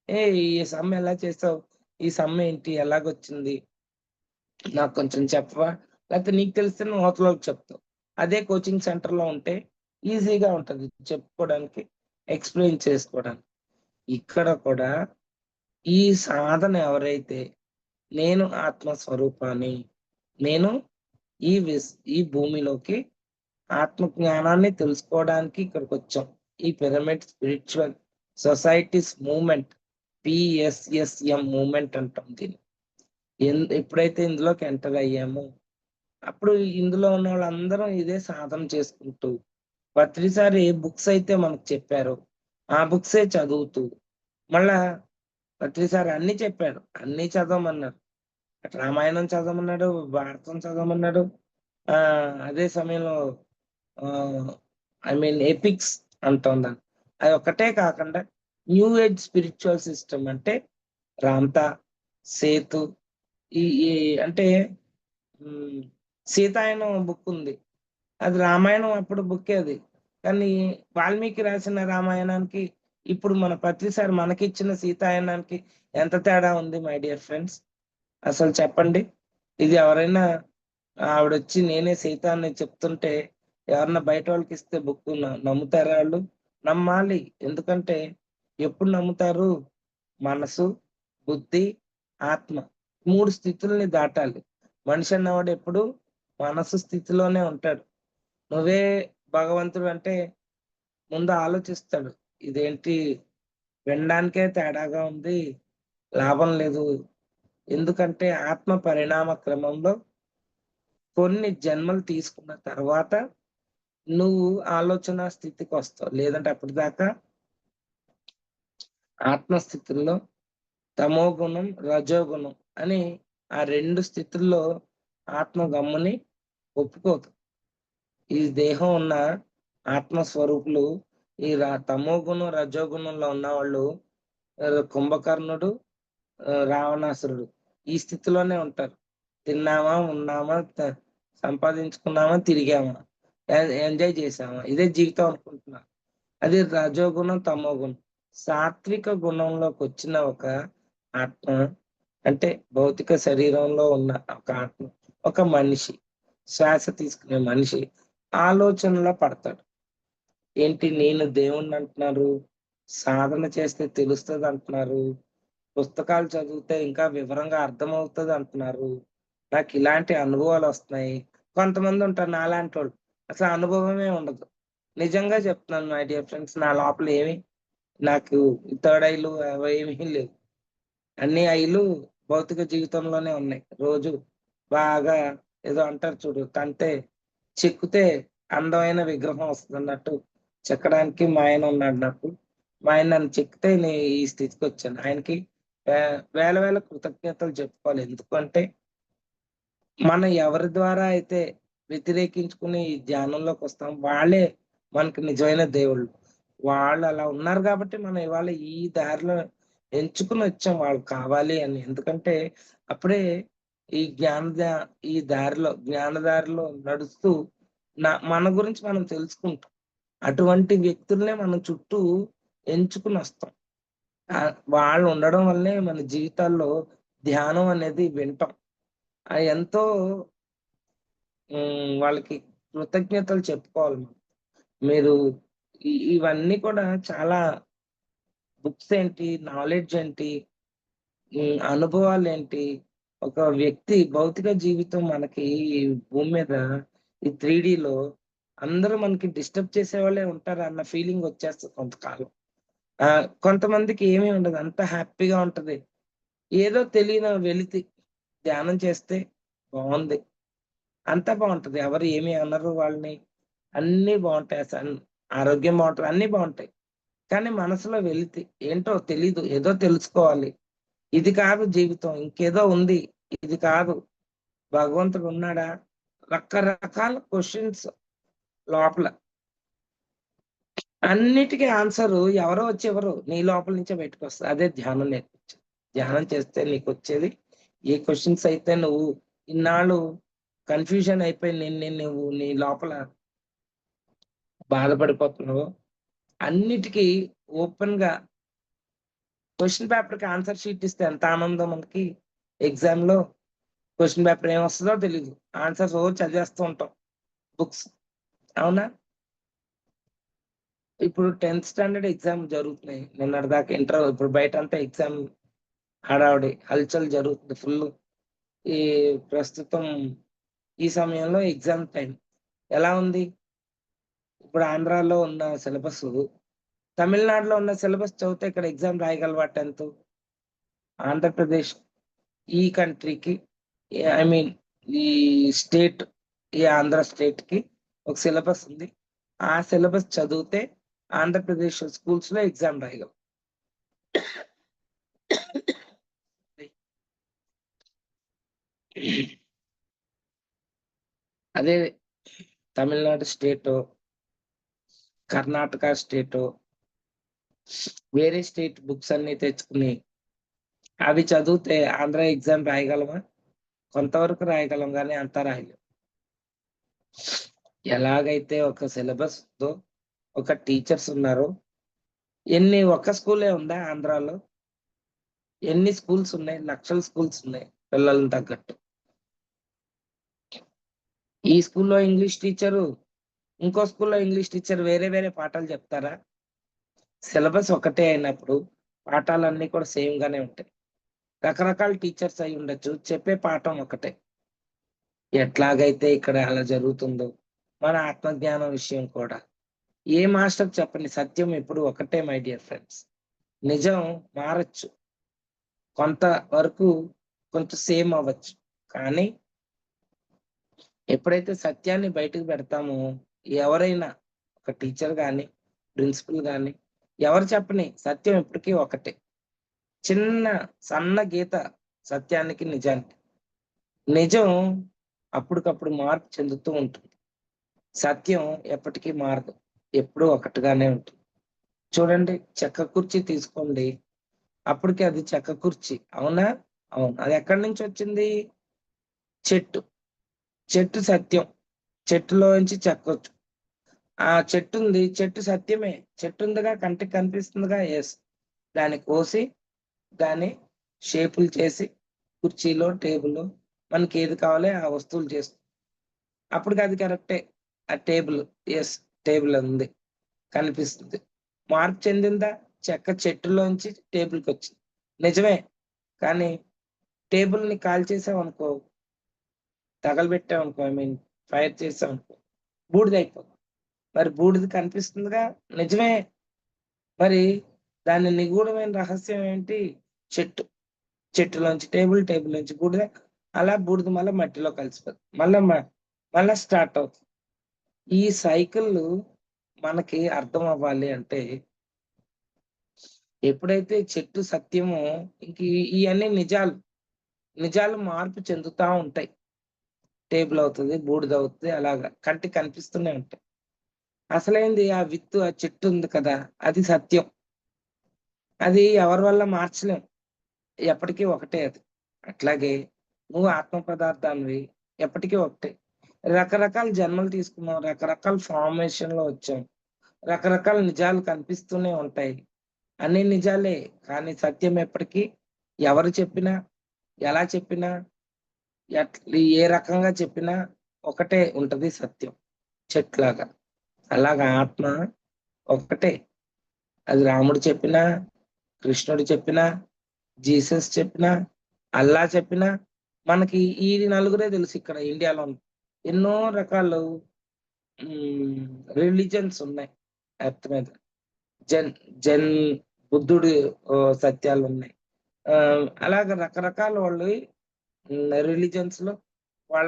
"ఏయ్! ఈ సమ్ ఎలా చేసావు? ఈ సమ్ ఏంటి? ఎలాగొచ్చింది? నాకు కొంచెం చెప్పవా?" లేకపోతే నీకు తెలిస్తే నువ్వు అవతలోళ్ళకి చెప్తావు. అదే కోచింగ్ సెంటర్‌లో ఉంటే ఈజీగా ఉంటది చెప్పుకోవడానికి, ఎక్స్‌ప్లెయిన్ చేసుకోవడానికి. ఇక్కడ కూడా ఈ సాధన ఎవరైతే నేను ఆత్మ స్వరూపాన్ని, నేను ఈ ఈ భూమిలోకి ఆత్మ జ్ఞానాన్ని తెలుసుకోవడానికి ఇక్కడికొచ్చాం. ఈ pyramid spiritual societies movement PSSM movement అంటాం దీన్ని. ఎప్పుడైతే ఇందులోకి ఎంటర్ అయ్యామో, అప్పుడు ఇందులో ఉన్నోళ్ళందరం ఇదే సాధన చేసుకుంటూ, ప్రతిసారి ఏ బుక్స్ అయితే మనకు చెప్పారో, ఆ బుక్సే చదువుతూ, మళ్ళా ప్రతిసారి అన్నీ చెప్పాడు. అన్నీ చదవమన్నారు. అటు రామాయణం చదవమన్నాడు, భారతం చదవమన్నాడు. అదే సమయంలో ఆహ్, ఐ మీన్ ఎపిక్స్ అంటాం దాన్ని. అదొక్కటే కాకుండా న్యూ ఏజ్ స్పిరిచ్యువల్ సిస్టమ్ అంటే రామ్తా, సేతు ఈ ఈ అంటే హ్మ్. సీతాయనం బుక్ ఉంది. అది రామాయణం అప్పుడు బుక్కే అది. కానీ వాల్మీకి రాసిన రామాయణానికి, ఇప్పుడు మన పత్రి సార్ మనకిచ్చిన సీతాయనానికి ఎంత తేడా ఉంది మై డియర్ ఫ్రెండ్స్? అసలు చెప్పండి. ఇది ఎవరైనా ఆవిడొచ్చి నేనే సీత అని చెప్తుంటే ఎవరన్నా బయటోళ్ళకిస్తే బుక్కు నమ్ముతారా ఆళ్ళు? నమ్మాలి. ఎందుకంటే ఎప్పుడు నమ్ముతారు? మనసు, బుద్ధి, ఆత్మ 3 స్థితుల్ని దాటాలి. మనిషి అన్నవాడు ఎప్పుడు మనసు స్థితిలోనే ఉంటాడు. నువ్వే భగవంతుడు అంటే ముందు ఆలోచిస్తాడు. ఇదేంటి వినడానికే తేడాగా ఉంది. లాభం లేదు. ఎందుకంటే ఆత్మ పరిణామ క్రమంలో కొన్ని జన్మలు తీసుకున్న తర్వాత నువ్వు ఆలోచన స్థితికొస్తావు. లేదంటే అప్పటిదాకా ఆత్మస్థితుల్లో తమోగుణం, రజోగుణం అని ఆ 2 స్థితుల్లో ఆత్మ గమ్ముని ఒప్పుకోదు. ఈ దేహం ఉన్న ఆత్మస్వరూపులు ఈ తమోగుణం, రజోగుణంలో ఉన్నవాళ్ళు కుంభకర్ణుడు, రావణాసురుడు ఈ స్థితిలోనే ఉంటారు. తిన్నామా, ఉన్నామా, సంపాదించుకున్నామా, తిరిగామా, ఎంజాయ్ చేసామా, ఇదే జీవితం అనుకుంటున్నారు. అది రజోగుణం, తమోగుణం. సాత్విక గుణంలోకి వచ్చిన ఒక ఆత్మ అంటే భౌతిక శరీరంలో ఉన్న ఒక ఆత్మ, ఒక మనిషి, శ్వాస తీసుకునే మనిషి ఆలోచనలో పడతాడు. ఏంటి నేను దేవుణ్ణి అంటున్నారు, సాధన చేస్తే తెలుస్తది అంటున్నారు, పుస్తకాలు చదివితే ఇంకా వివరంగా అర్థమవుతది అంటున్నారు, నాకు ఇలాంటి అనుభవాలు వస్తున్నాయి. కొంతమంది ఉంటారు నాలాంటోళ్ళు అసలు అనుభవమే ఉండదు. నిజంగా చెప్తున్నాను మై డియర్ ఫ్రెండ్స్, నా లోపల నాకు థర్డ్ ఐలు అవేమీ లేవు. అన్ని ఐలు భౌతిక జీవితంలోనే ఉన్నాయి. రోజు బాగా ఏదో అంటారు చూడు, తంతే చెక్కితే అందమైన విగ్రహం వస్తుందన్నట్టు చెక్కడానికి మా ఆయన ఉన్నాడు నాకు. మా ఆయన నన్ను చెక్కితే నేను ఈ స్థితికొచ్చాను. ఆయనకి వేల వేల కృతజ్ఞతలు చెప్పుకోవాలి. ఎందుకంటే మనం ఎవరి ద్వారా అయితే వ్యతిరేకించుకుని ఈ ధ్యానంలోకొస్తాం వాళ్ళే మనకి నిజమైన దేవుళ్ళు. వాళ్ళు అలా ఉన్నారు కాబట్టి మనం ఇవాళ ఈ దారిలో ఎంచుకుని వచ్చాం వాళ్ళు కావాలి అని. ఎందుకంటే అప్పుడే ఈ ఈ జ్ఞానదారిలో నడుస్తూ మన గురించి మనం తెలుసుకుంటాం. అటువంటి వ్యక్తులనే మనం చుట్టూ ఎంచుకునొస్తాం. వాళ్ళు ఉండడం వల్లే మన జీవితాల్లో ధ్యానం అనేది వింటాం. ఎంతో వాళ్ళకి కృతజ్ఞతలు చెప్పుకోవాలి మనం. మీరు ఇవన్నీ కూడా చాలా బుక్స్ ఏంటి, నాలెడ్జ్ ఏంటి, అనుభవాలేంటి, ఒక వ్యక్తి భౌతిక జీవితం మనకి ఈ భూమి మీద ఈ 3Dలో అందరూ మనకి డిస్టర్బ్ చేసేవాళ్ళే ఉంటారు అన్న ఫీలింగ్ వచ్చేస్తది కొంతకాలం. కొంతమందికి ఏమీ ఉండదు. అంతా హ్యాపీగా ఉంటది. ఏదో తెలియని వెలితి ధ్యానం చేస్తే బావుంది. అంతా బావుంటది. ఎవరు ఏమి అనరు వాళ్ళని. అన్నీ బావుంటాయి. ఆరోగ్యం బావుంటది. అన్నీ బావుంటాయి. కానీ మనసులో వెలితి ఏంటో తెలీదు. ఏదో తెలుసుకోవాలి. ఇది కాదు జీవితం. ఇంకేదో ఉంది. ఇది కాదు. భగవంతుడు ఉన్నాడా? రకరకాల క్వెషన్స్ లోపల. అన్నిటికి ఆన్సరు ఎవరో వచ్చి ఇవ్వరు. నీ లోపల నుంచే బయటకొస్తది. అదే ధ్యానం నేర్పించేది. ధ్యానం చేస్తే నీకొచ్చేది ఏ క్వెషన్స్ అయితే నువ్వు ఇన్నాళ్ళు కన్‌ఫ్యూజన్ అయిపోయి నువ్వు నీ లోపల బాధపడిపోతున్నావో అన్నిటికి ఓపెన్‌గా క్వెషన్ పేపర్‌కి ఆన్సర్ షీట్ ఇస్తే ఎంత ఆనందం మనకి. ఎగ్జామ్‌లో క్వెషన్ పేపర్ ఏమొస్తదో తెలీదు. ఆన్సర్స్ చదివేస్తూ ఉంటాం బుక్స్. అవునా? ఇప్పుడు 10థ్ స్టాండర్డ్ ఎగ్జామ్ జరుగుతున్నాయి. నిన్నటిదాకా ఇప్పుడు బయటంతా ఎగ్జామ్ హడావిడి, హల్చల్ జరుగుతుంది ఫుల్లు. ఈ ప్రస్తుతం ఈ సమయంలో ఎగ్జామ్ టైమ్. ఎలా ఉంది? ఇప్పుడు ఆంధ్రాలో ఉన్న సిలబసు, తమిళనాడులో ఉన్న సిలబస్ చదివితే ఇక్కడ ఎగ్జామ్ రాయగలవా 10థ్? ఆంధ్రప్రదేశ్ ఈ కంట్రీకి ఐ మీన్ ఈ స్టేట్ ఈ ఆంధ్ర స్టేట్‌కి ఒక సిలబస్ ఉంది. ఆ సిలబస్ చదివితే ఆంధ్రప్రదేశ్ స్కూల్స్‌లో ఎగ్జామ్ రాయగలవు. అదే తమిళనాడు స్టేటో, కర్ణాటక స్టేటో, వేరే స్టేట్ బుక్స్ అన్నీ తెచ్చుకొని అవి చదివితే ఆంధ్ర ఎగ్జామ్ రాయగలమా? కొంతవరకు రాయగలం గానీ అంతా రాయలేం. ఎలాగైతే ఒక సిలబస్ ఉందో, ఒక టీచర్స్ ఉన్నారో, ఒక్క స్కూలే ఉందా ఆంధ్రాలో? ఎన్ని స్కూల్స్ ఉన్నాయి? లక్షల స్కూల్స్ ఉన్నాయి పిల్లలని తగ్గట్టు. ఈ స్కూల్‌లో ఇంగ్లీష్ టీచరు, ఇంకో స్కూల్‌లో ఇంగ్లీష్ టీచర్ వేరే వేరే పాఠాలు చెప్తారా? సిలబస్ ఒకటే అయినప్పుడు పాఠాలన్నీ కూడా సేమ్ గానే ఉంటాయి. రకరకాల టీచర్స్ అయ్యుండొచ్చు. చెప్పే పాఠం ఒకటే. ఎట్లాగైతే ఇక్కడ అలా జరుగుతుందో, మన ఆత్మజ్ఞానం విషయం కూడా. ఏ మాస్టర్ చెప్పండి, సత్యం ఎప్పుడు ఒకటే మై డియర్ ఫ్రెండ్స్. నిజం మారచ్చు. కొంత వరకు కొంచెం సేమ్ అవ్వచ్చు. కానీ ఎప్పుడైతే సత్యాన్ని బయటకు పెడతామో, ఎవరైనా ఒక టీచర్ గాని, ప్రిన్సిపల్ గాని ఎవరు చెప్పని సత్యం ఎప్పటికీ ఒకటే. చిన్న సన్న గీత సత్యానికి, నిజానికి. నిజం అప్పటికప్పుడు మార్పు చెందుతూ ఉంటుంది. సత్యం ఎప్పటికీ మారదు. ఎప్పుడూ ఒకటిగానే ఉంటుంది. చూడండి, చెక్క కుర్చీ తీసుకోండి. అప్పటికి అది చెక్క కుర్చీ. అవునా? అవును. అది ఎక్కడి నుంచి వచ్చింది? చెట్టు. చెట్టు సత్యం. చెట్టులోంచి చెక్కొచ్చు. ఆ చెట్టుంది. చెట్టు సత్యమే. చెట్టుందిగా, కంటికి కనిపిస్తుందిగా. యెస్. దాన్ని కోసి, దాన్ని షేపులు చేసి, కుర్చీలో, టేబుల్లో మనకేది కావాలో ఆ వస్తువులు చేస్తాం. అప్పటికది కరెక్టే. ఆ టేబుల్. యెస్. టేబుల్ ఉంది. కనిపిస్తుంది. మార్పు చెందిందా? చెక్క చెట్టులోంచి టేబుల్‌కొచ్చింది. నిజమే. కానీ టేబుల్‌ని కాల్చేసామనుకో, తగలబెట్టామనుకో, ఫైర్ చేసామనుకో, బూడిదయిపోతుంది. మరి బూడిద కనిపిస్తుందిగా. నిజమే. మరి దాని నిగూఢమైన రహస్యం ఏంటి? చెట్టు. చెట్టులోంచి టేబుల్, టేబుల్ నుంచి బూడిద. అలా బూడిద మళ్ళా మట్టిలో కలిసిపోతుంది. మళ్ళా స్టార్ట్ అవుతుంది. ఈ సైకిల్ మనకి అర్థం అవ్వాలి అంటే, ఎప్పుడైతే చెట్టు సత్యమో, ఇంక ఇయన్నీ నిజాలు. నిజాలు మార్పు చెందుతా ఉంటాయి. టేబుల్ అవుతది, బూడిదవుతది, అలాగా కంటికి కనిపిస్తూనే ఉంటాయి. అసలైంది ఆ విత్తు, ఆ చెట్టు ఉంది కదా! అది సత్యం. అది ఎవరి వల్ల మార్చలేం. ఎప్పటికీ ఒకటే అది. అట్లాగే నువ్వు ఆత్మ పదార్థానివి. ఎప్పటికీ ఒకటే. రకరకాల జన్మలు తీసుకున్నాం. రకరకాల ఫార్మేషన్‌లో వచ్చాం. రకరకాల నిజాలు కనిపిస్తూనే ఉంటాయి. అన్ని నిజాలే. కానీ సత్యం ఎప్పటికీ ఎవరు చెప్పినా, ఎలా చెప్పినా, ఏ రకంగా చెప్పినా ఒకటే ఉంటది సత్యం. చెట్టులాగా. అలాగా ఆత్మ ఒక్కటే. అది రాముడు చెప్పినా, కృష్ణుడు చెప్పినా, జీసస్ చెప్పినా, అల్లా చెప్పినా, మనకి ఈ నలుగురే తెలుసు ఇక్కడ ఇండియాలోని. ఎన్నో రకాలు హ్మ్. రిలిజియన్స్ ఉన్నాయి ఎర్త్ మీద. జన్ జన్ బుద్ధుడి సత్యాలున్నాయి. అలాగా రకరకాల వాళ్ళయి రిలిజియన్స్‌లో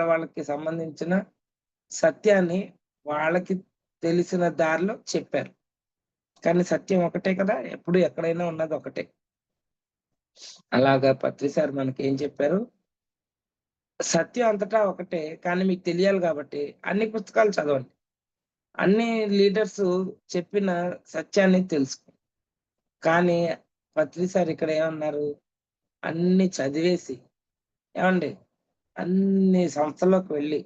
వాళ్ళకి సంబంధించిన సత్యాన్ని వాళ్ళకి తెలిసిన దారిలో చెప్పారు. కానీ సత్యం ఒకటే కదా! ఎప్పుడు ఎక్కడైనా ఉన్నది ఒకటే. అలాగా పత్రి సార్ మనకేం చెప్పారు? సత్యం అంతటా ఒకటే. కానీ మీకు తెలియాలి గాబట్టి అన్ని పుస్తకాలు చదవండి. అన్ని లీడర్స్ చెప్పిన సత్యాన్ని తెలుసుకో. కానీ పత్రి సార్ ఇక్కడ ఏమన్నారు? అన్ని చదివేసి, ఏవండీ, అన్ని సంస్థల్లోకి వెళ్లి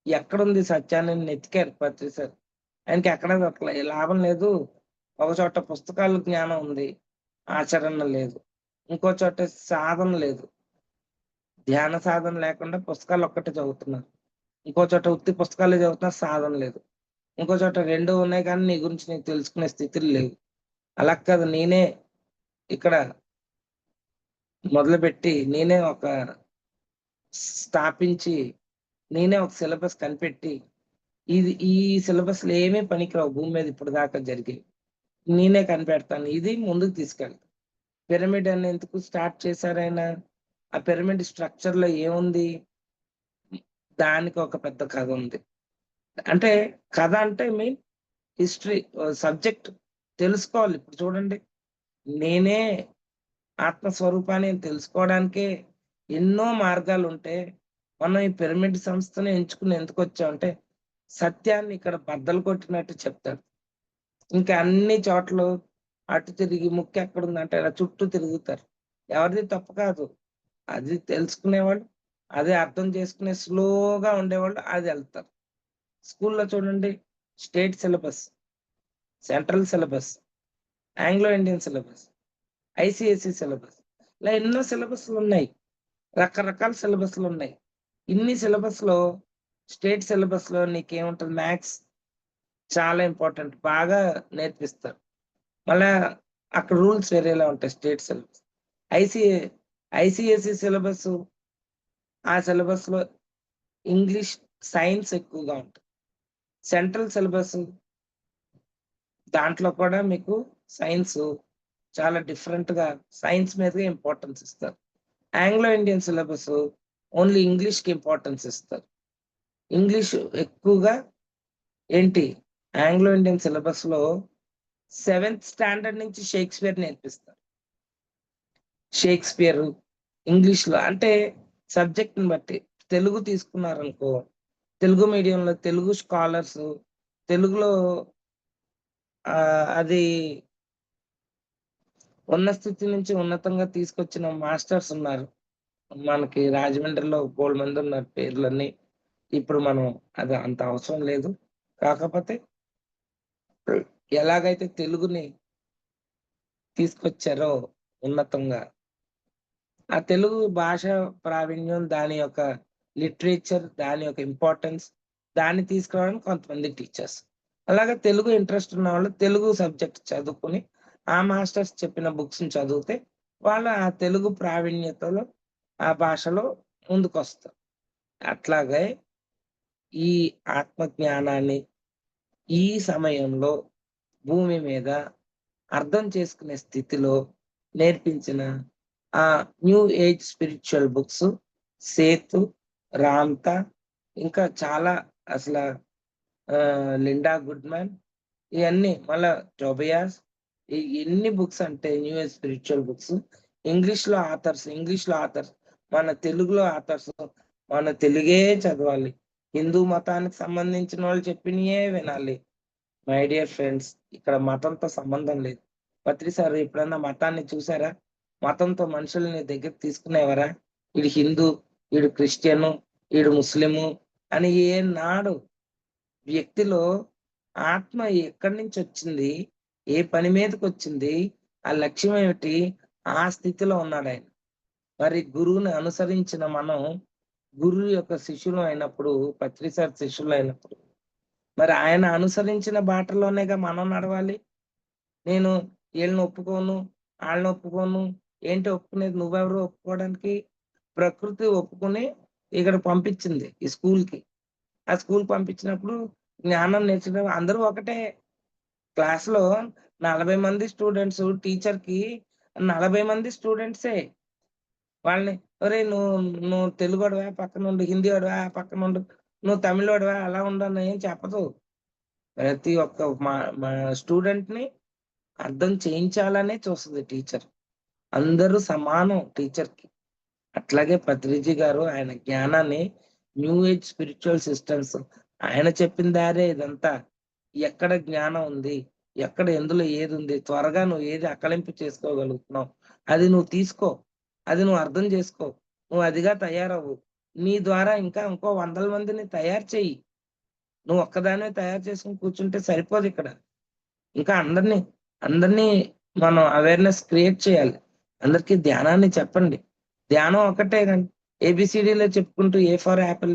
ఎక్కడుంది సత్యాన్ని అని వెతికారు పత్రి సార్. ఆయనకి ఎక్కడ దొరకలే. లాభం లేదు. ఒక చోట పుస్తకాలు జ్ఞానం ఉంది. ఆచరణ లేదు. ఇంకో చోట సాధన లేదు. ధ్యాన సాధన లేకుండా పుస్తకాలొక్కటే చదువుతున్నారు. ఇంకో చోట ఉత్తి పుస్తకాలే చదువుతున్నారు. సాధన లేదు. ఇంకో చోట 2 ఉన్నాయి కానీ నీ గురించి నీకు తెలుసుకునే స్థితులు లేవు. అలా కాదు, నేనే ఇక్కడ మొదలుపెట్టి, నేనే ఒక స్థాపించి, నేనే ఒక సిలబస్ కనిపెట్టి, ఈ సిలబస్‌లు ఏమీ పనికిరావు భూమి మీద ఇప్పటిదాకా జరిగేవి. నేనే కనిపెడతాను. ఇది ముందుకు తీసుకెళ్తా. పిరమిడ్ అని ఎందుకు స్టార్ట్ చేశారాయన? ఆ పిరమిడ్ స్ట్రక్చర్‌లో ఏముంది? దానికి ఒక పెద్ద కథ ఉంది. అంటే కథ అంటే హిస్టరీ, సబ్జెక్ట్ తెలుసుకోవాలి. ఇప్పుడు చూడండి, నేనే ఆత్మస్వరూపాన్ని అని తెలుసుకోవడానికే ఎన్నో మార్గాలుంటే, మనం ఈ పిరమిడ్ సంస్థని ఎంచుకుని ఎందుకొచ్చామంటే, సత్యాన్ని ఇక్కడ బద్దలు కొట్టినట్టు చెప్తాడు. ఇంకా అన్ని చోట్ల అటు తిరిగి ముక్కెక్కడుందంటే ఇలా చుట్టూ తిరుగుతారు. ఎవరిది తప్పు కాదు. అది తెలుసుకునేవాళ్ళు, అదే అర్థం చేసుకునే స్లోగా ఉండేవాళ్ళు అదెళ్తారు. స్కూల్‌లో చూడండి, state syllabus, central syllabus, Anglo Indian syllabus, ICSE syllabus, ఇలా ఎన్నో సిలబస్‌లున్నాయి. రకరకాల సిలబస్‌లున్నాయి. ఇన్ని సిలబస్‌లో స్టేట్ సిలబస్‌లో నీకేముంటది, మ్యాథ్స్ చాలా ఇంపార్టెంట్. బాగా నేర్పిస్తారు. మళ్ళా అక్కడ రూల్స్ వేరేలా ఉంటాయి state syllabus. IC ICSE syllabus, ఆ సిలబస్‌లో ఇంగ్లీష్, సైన్స్ ఎక్కువగా ఉంటది. సెంట్రల్ సిలబస్ దాంట్లో కూడా మీకు సైన్స్ చాలా డిఫరెంట్ గా సైన్స్ మీదగా ఇంపార్టెన్స్ ఇస్తారు. Anglo Indian syllabus only English కి ఇంపార్టెన్స్ ఇస్తారు. ఇంగ్లీష్ ఎక్కువగా ఏంటి ఆంగ్లో ఇండియన్ సిలబస్ లో 7th స్టాండర్డ్ నుంచి షేక్స్పియర్ నేర్పిస్తారు. షేక్స్పియర్ ఇంగ్లీష్ లో అంటే సబ్జెక్ట్ ని బట్టి. తెలుగు తీసుకున్నారనుకో, తెలుగు మీడియంలో తెలుగు స్కాలర్స్ తెలుగులో అది ఉన్న స్థితి నుంచి ఉన్నతంగా తీసుకొచ్చిన మాస్టర్స్ ఉన్నారు. మనకి రాజమండ్రిలో బోల్డ్ మంది ఉన్నారు పేర్లన్నీ. ఇప్పుడు మనం అది అంత అవసరం లేదు. కాకపోతే ఎలాగైతే తెలుగుని తీసుకొచ్చారో ఉన్నతంగా, ఆ తెలుగు భాష ప్రావీణ్యం, దాని యొక్క లిటరేచర్, దాని యొక్క ఇంపార్టెన్స్, దాన్ని తీసుకురావడానికి కొంతమంది టీచర్స్. అలాగే తెలుగు ఇంట్రెస్ట్ ఉన్న వాళ్ళు తెలుగు సబ్జెక్ట్ చదువుకుని ఆ మాస్టర్స్ చెప్పిన బుక్స్ ని చదివితే వాళ్ళు ఆ తెలుగు ప్రావీణ్యతలో ఆ భాషలో ముందుకొస్తారు. అట్లాగే ఈ ఆత్మ జ్ఞానాన్ని ఈ సమయంలో భూమి మీద అర్థం చేసుకునే స్థితిలో నేర్పించిన ఆ new age spiritual books Seth, Ramtha, ఇంకా చాలా అసల లిండా గుడ్‌మ్యాన్, ఇయన్నీ మళ్ళా టోబియాస్, ఎన్ని బుక్స్ అంటే న్యూ ఏజ్ స్పిరిచువల్ బుక్స్. ఇంగ్లీష్‌లో ఆథర్స్, మన తెలుగులో ఆథర్స్, మన తెలుగే చదవాలి. హిందూ మతానికి సంబంధించిన వాళ్ళు చెప్పినయే వినాలి. మై డియర్ ఫ్రెండ్స్, ఇక్కడ మతంతో సంబంధం లేదు. పత్రి సార్ ఎప్పుడన్నా మతాన్ని చూసారా? మతంతో మనుషుల్ని దగ్గరికి తీసుకునేవారా? ఈడు హిందూ, ఈడు క్రిస్టియను, ఈడు ముస్లిము అని ఏనాడు వ్యక్తిలో ఆత్మ ఎక్కడి నుంచి వచ్చింది, ఏ పని మీదకి వచ్చింది, ఆ లక్ష్యం ఏమిటి, ఆ స్థితిలో ఉన్నాడు ఆయన. మరి గురువుని అనుసరించిన మనం గురువు యొక్క శిష్యులు అయినప్పుడు, పత్రి సార్ శిష్యులు అయినప్పుడు, మరి ఆయన అనుసరించిన బాటలోనేగా మనం నడవాలి. నేను ఈళ్ళని ఒప్పుకోను, ఆళ్ళని ఒప్పుకోను. ఏంటి ఒప్పుకునేది? నువ్వెవరు ఒప్పుకోవడానికి? ప్రకృతి ఒప్పుకొని ఇక్కడ పంపించింది ఈ స్కూల్‌కి. ఆ స్కూల్ పంపించినప్పుడు జ్ఞానం నేర్చడం అందరూ ఒకటే. క్లాస్‌లో 40 మంది స్టూడెంట్స్, టీచర్‌కి 40 మంది స్టూడెంట్సే. వాళ్ళని "ఒరేయ్! నువ్వు నువ్వు తెలుగోడివా పక్కనుండు, హిందీవోడివా పక్కనుండు, నువ్వు తమిళోడివా అలా ఉండు" అని ఏం చెప్పదు. ప్రతి ఒక్క మా మా స్టూడెంట్‌ని అర్థం చేయించాలనే చూస్తది టీచర్. అందరూ సమానం టీచర్‌కి. అట్లాగే పత్రిజీ గారు ఆయన జ్ఞానాన్ని న్యూ ఏజ్ స్పిరిచువల్ సిస్టమ్స్ ఆయన చెప్పిన దారే ఇదంతా. ఎక్కడ జ్ఞానం ఉంది? ఎక్కడ ఎందులో ఏదుంది? త్వరగా నువ్వు ఏది అకలింపు చేసుకోగలుగుతున్నావు? అది నువ్వు తీసుకో. అది నువ్వు అర్థం చేసుకో. నువ్వు అదిగా తయారవ్వు. నీ ద్వారా ఇంకా ఇంకో వందల మందిని తయారు చెయ్యి. నువ్వు ఒక్కదానివే తయారు చేసుకొని కూర్చుంటే సరిపోదిక్కడ. ఇంకా అందరిని మనం అవేర్‌నెస్ క్రియేట్ చేయాలి. అందరికి ధ్యానాన్ని చెప్పండి. ధ్యానం ఒక్కటే గాని ఏబీసీడీలే చెప్పుకుంటూ A for apple,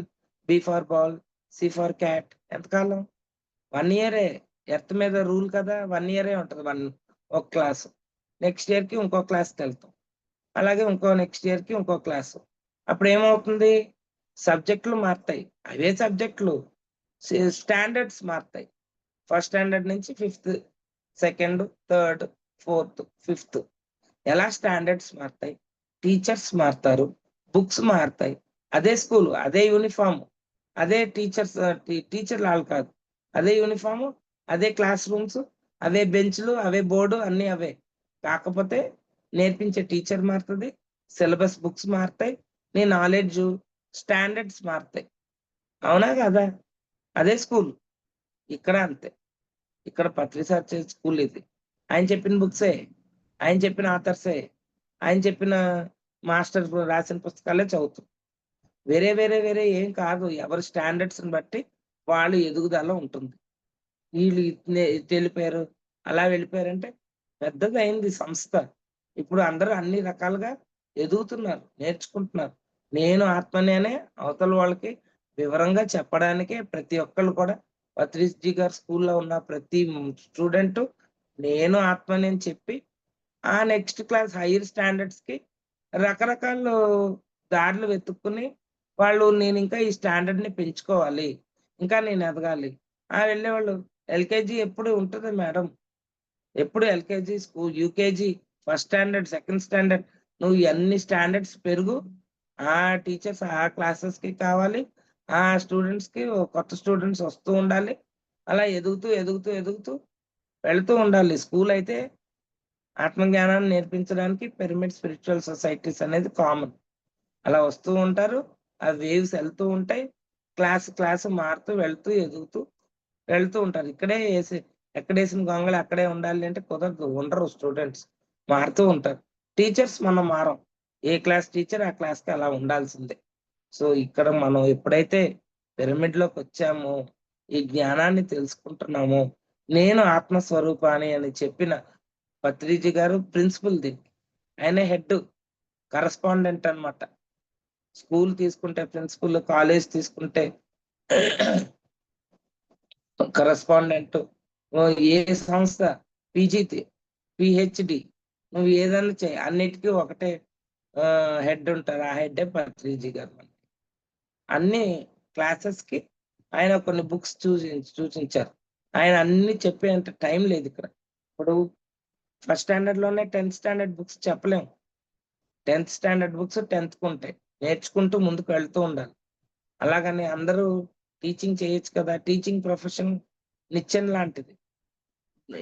B for ball, C for cat ఎంతకాలం? 1 ఇయరే. ఎర్త్ మీద రూల్ కదా! 1 ఇయరే ఉంటది. ఒక క్లాసు. నెక్స్ట్ ఇయర్‌కి ఇంకో క్లాస్‌కెళ్తాం. అలాగే ఇంకో నెక్స్ట్ ఇయర్‌కి ఇంకో క్లాసు. అప్పుడేమవుతుంది? సబ్జెక్టులు మారతాయి. అవే సబ్జెక్టులు. స్టాండర్డ్స్ మారతాయి. ఫస్ట్ స్టాండర్డ్ నుంచి fifth, second, third, fourth, fifth ఎలా స్టాండర్డ్స్ మారతాయి. టీచర్స్ మారతారు. బుక్స్ మారతాయి. అదే స్కూలు, అదే యూనిఫార్మ్, అదే టీచర్స్ టీచర్లు ఆళ్ళు కాదు. అదే యూనిఫార్మ్, అదే క్లాస్ రూమ్స్, అవే బెంచ్‌లు, అవే బోర్డు అన్నీ అవే. కాకపోతే నేర్పించే టీచర్ మారుతది. సిలబస్ బుక్స్ మారతాయి. నీ నాలెడ్జు, స్టాండర్డ్స్ మారతాయి. అవునా? కాదా? అదే స్కూలు. ఇక్కడ అంతే. ఇక్కడ పత్రి సార్ స్కూల్ ఇది. ఆయన చెప్పిన బుక్సే, ఆయన చెప్పిన ఆథర్సే, ఆయన చెప్పిన మాస్టర్ రాసిన పుస్తకాలే చదువుతాం. వేరే ఏం కాదు. ఎవరి స్టాండర్డ్స్‌ని బట్టి వాళ్ళు ఎదుగుదల ఉంటుంది. వీళ్ళు ఇటు వెళ్ళిపోయారు, అలా వెళ్ళిపోయారంటే పెద్దదయింది సంస్థ. ఇప్పుడు అందరూ అన్ని రకాలుగా ఎదుగుతున్నారు, నేర్చుకుంటున్నారు. నేను ఆత్మని అనే అవతల వాళ్ళకి వివరంగా చెప్పడానికే ప్రతి ఒక్కళ్ళు కూడా పత్రిజీ గారి స్కూల్‌లో ఉన్న ప్రతి స్టూడెంటు నేను ఆత్మని అని చెప్పి ఆ నెక్స్ట్ క్లాస్ హైయర్ స్టాండర్డ్స్‌కి రకరకాలు దారులు వెతుక్కుని వాళ్ళు నేనింకా ఈ స్టాండర్డ్‌ని పెంచుకోవాలి. ఇంకా నేను ఎదగాలి. వెళ్ళేవాళ్ళు. ఎల్‌కేజీ ఎప్పుడు ఉంటది మేడం. ఎప్పుడు LKG, UKG, first standard, second standard నువ్వు ఎన్ని స్టాండర్డ్స్ పెరుగు, ఆ టీచర్స్ ఆ క్లాసెస్‌కి కావాలి. ఆ స్టూడెంట్స్‌కి కొత్త స్టూడెంట్స్ వస్తూ ఉండాలి. అలా ఎదుగుతూ, ఎదుగుతూ, ఎదుగుతూ వెళ్తూ ఉండాలి. స్కూలయితే ఆత్మజ్ఞానాన్ని నేర్పించడానికి పిరమిడ్ స్పిరిచ్యువల్ సొసైటీస్ అనేది కామన్. అలా వస్తూ ఉంటారు. ఆ వేవ్స్ ఎళ్తూ ఉంటాయి. క్లాస్ మారుతూ వెళ్తూ, ఎదుగుతూ వెళ్తూ ఉంటారు. ఎక్కడేసిన గొంగళి అక్కడే ఉండాలి అంటే కుదరదు. ఉండరు స్టూడెంట్స్. మారుతూ ఉంటారు. టీచర్స్ మనం మారం. ఏ క్లాస్ టీచర్ ఆ క్లాస్‌కి అలా ఉండాల్సిందే. సో, ఇక్కడ మనం ఎప్పుడైతే పిరమిడ్‌లోకొచ్చామో, ఈ జ్ఞానాన్ని తెలుసుకుంటున్నామో, నేను ఆత్మస్వరూపాని అని చెప్పిన పత్రిజీ గారు ప్రిన్సిపల్ దీనికి. ఆయనే హెడ్ కరస్పాండెంట్ అన్నమాట. స్కూల్ తీసుకుంటే ప్రిన్సిపల్, కాలేజ్ తీసుకుంటే కరస్పాండెంట్. ఏ సంస్థ పీజీ, పీహెచ్‌డీ నువ్వు ఏదన్నా చెయి. అన్నిటికి ఒకటే హెడ్ ఉంటారు. ఆ హెడ్డే పత్రిజీ గారు. అన్ని క్లాసెస్‌కి ఆయన కొన్ని బుక్స్ సూచించారు. ఆయన అన్నీ చెప్పేంత టైం లేదిక్కడ. ఇప్పుడు ఫస్ట్ స్టాండర్డ్‌లోనే 10థ్ స్టాండర్డ్ బుక్స్ చెప్పలేం. 10థ్ స్టాండర్డ్ బుక్స్ 10థ్‌కుంటాయి. నేర్చుకుంటూ ముందుకు వెళ్తూ ఉండాలి. అలాగని అందరూ టీచింగ్ చేయొచ్చు కదా! టీచింగ్ ప్రొఫెషన్ నిచ్చెన లాంటిది.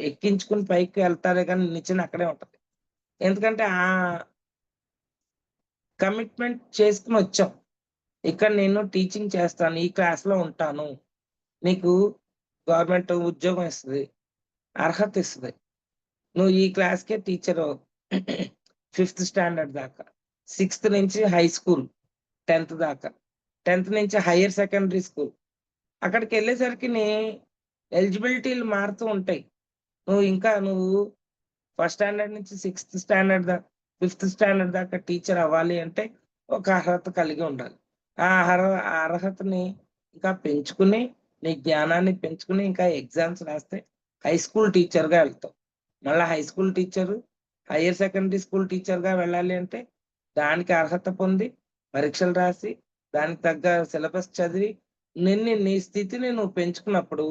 ఎక్కించుకొని పైకి వెళ్తారే గానీ నిచ్చెన అక్కడే ఉంటది. ఎందుకంటే కమిట్మెంట్ చేసుకొనొచ్చాం. ఇక్కడ నేను టీచింగ్ చేస్తాను. ఈ క్లాస్‌లో ఉంటాను. నీకు గవర్నమెంట్ ఉద్యోగం ఇస్తది. అర్హత ఇస్తది. నువ్వు ఈ క్లాస్‌కే టీచరు. ఫిఫ్త్ స్టాండర్డ్ దాకా. సిక్స్త్ నుంచి హై స్కూల్ 10థ్ దాకా. 10థ్ నుంచి హైయర్ సెకండరీ స్కూల్. అక్కడికెళ్ళేసరికిని ఎలిజిబిలిటీలు మారుతూ ఉంటాయి. నువ్వు ఫస్ట్ స్టాండర్డ్ నుంచి ఫిఫ్త్ స్టాండర్డ్ దాకా టీచర్ అవ్వాలి అంటే ఒక అర్హత కలిగి ఉండాలి. ఆ అర్హతని ఇంకా పెంచుకుని, నీ జ్ఞానాన్ని పెంచుకుని ఇంకా ఎగ్జామ్స్ రాస్తే హై స్కూల్ టీచర్‌గా ఎళ్తావు. మళ్ళా high school teacher, higher secondary school టీచర్‌గా వెళ్ళాలి అంటే దానికి అర్హత పొంది, పరీక్షలు రాసి, దానికి తగ్గ సిలబస్ చదివి, నీ స్థితిని నువ్వు పెంచుకున్నప్పుడు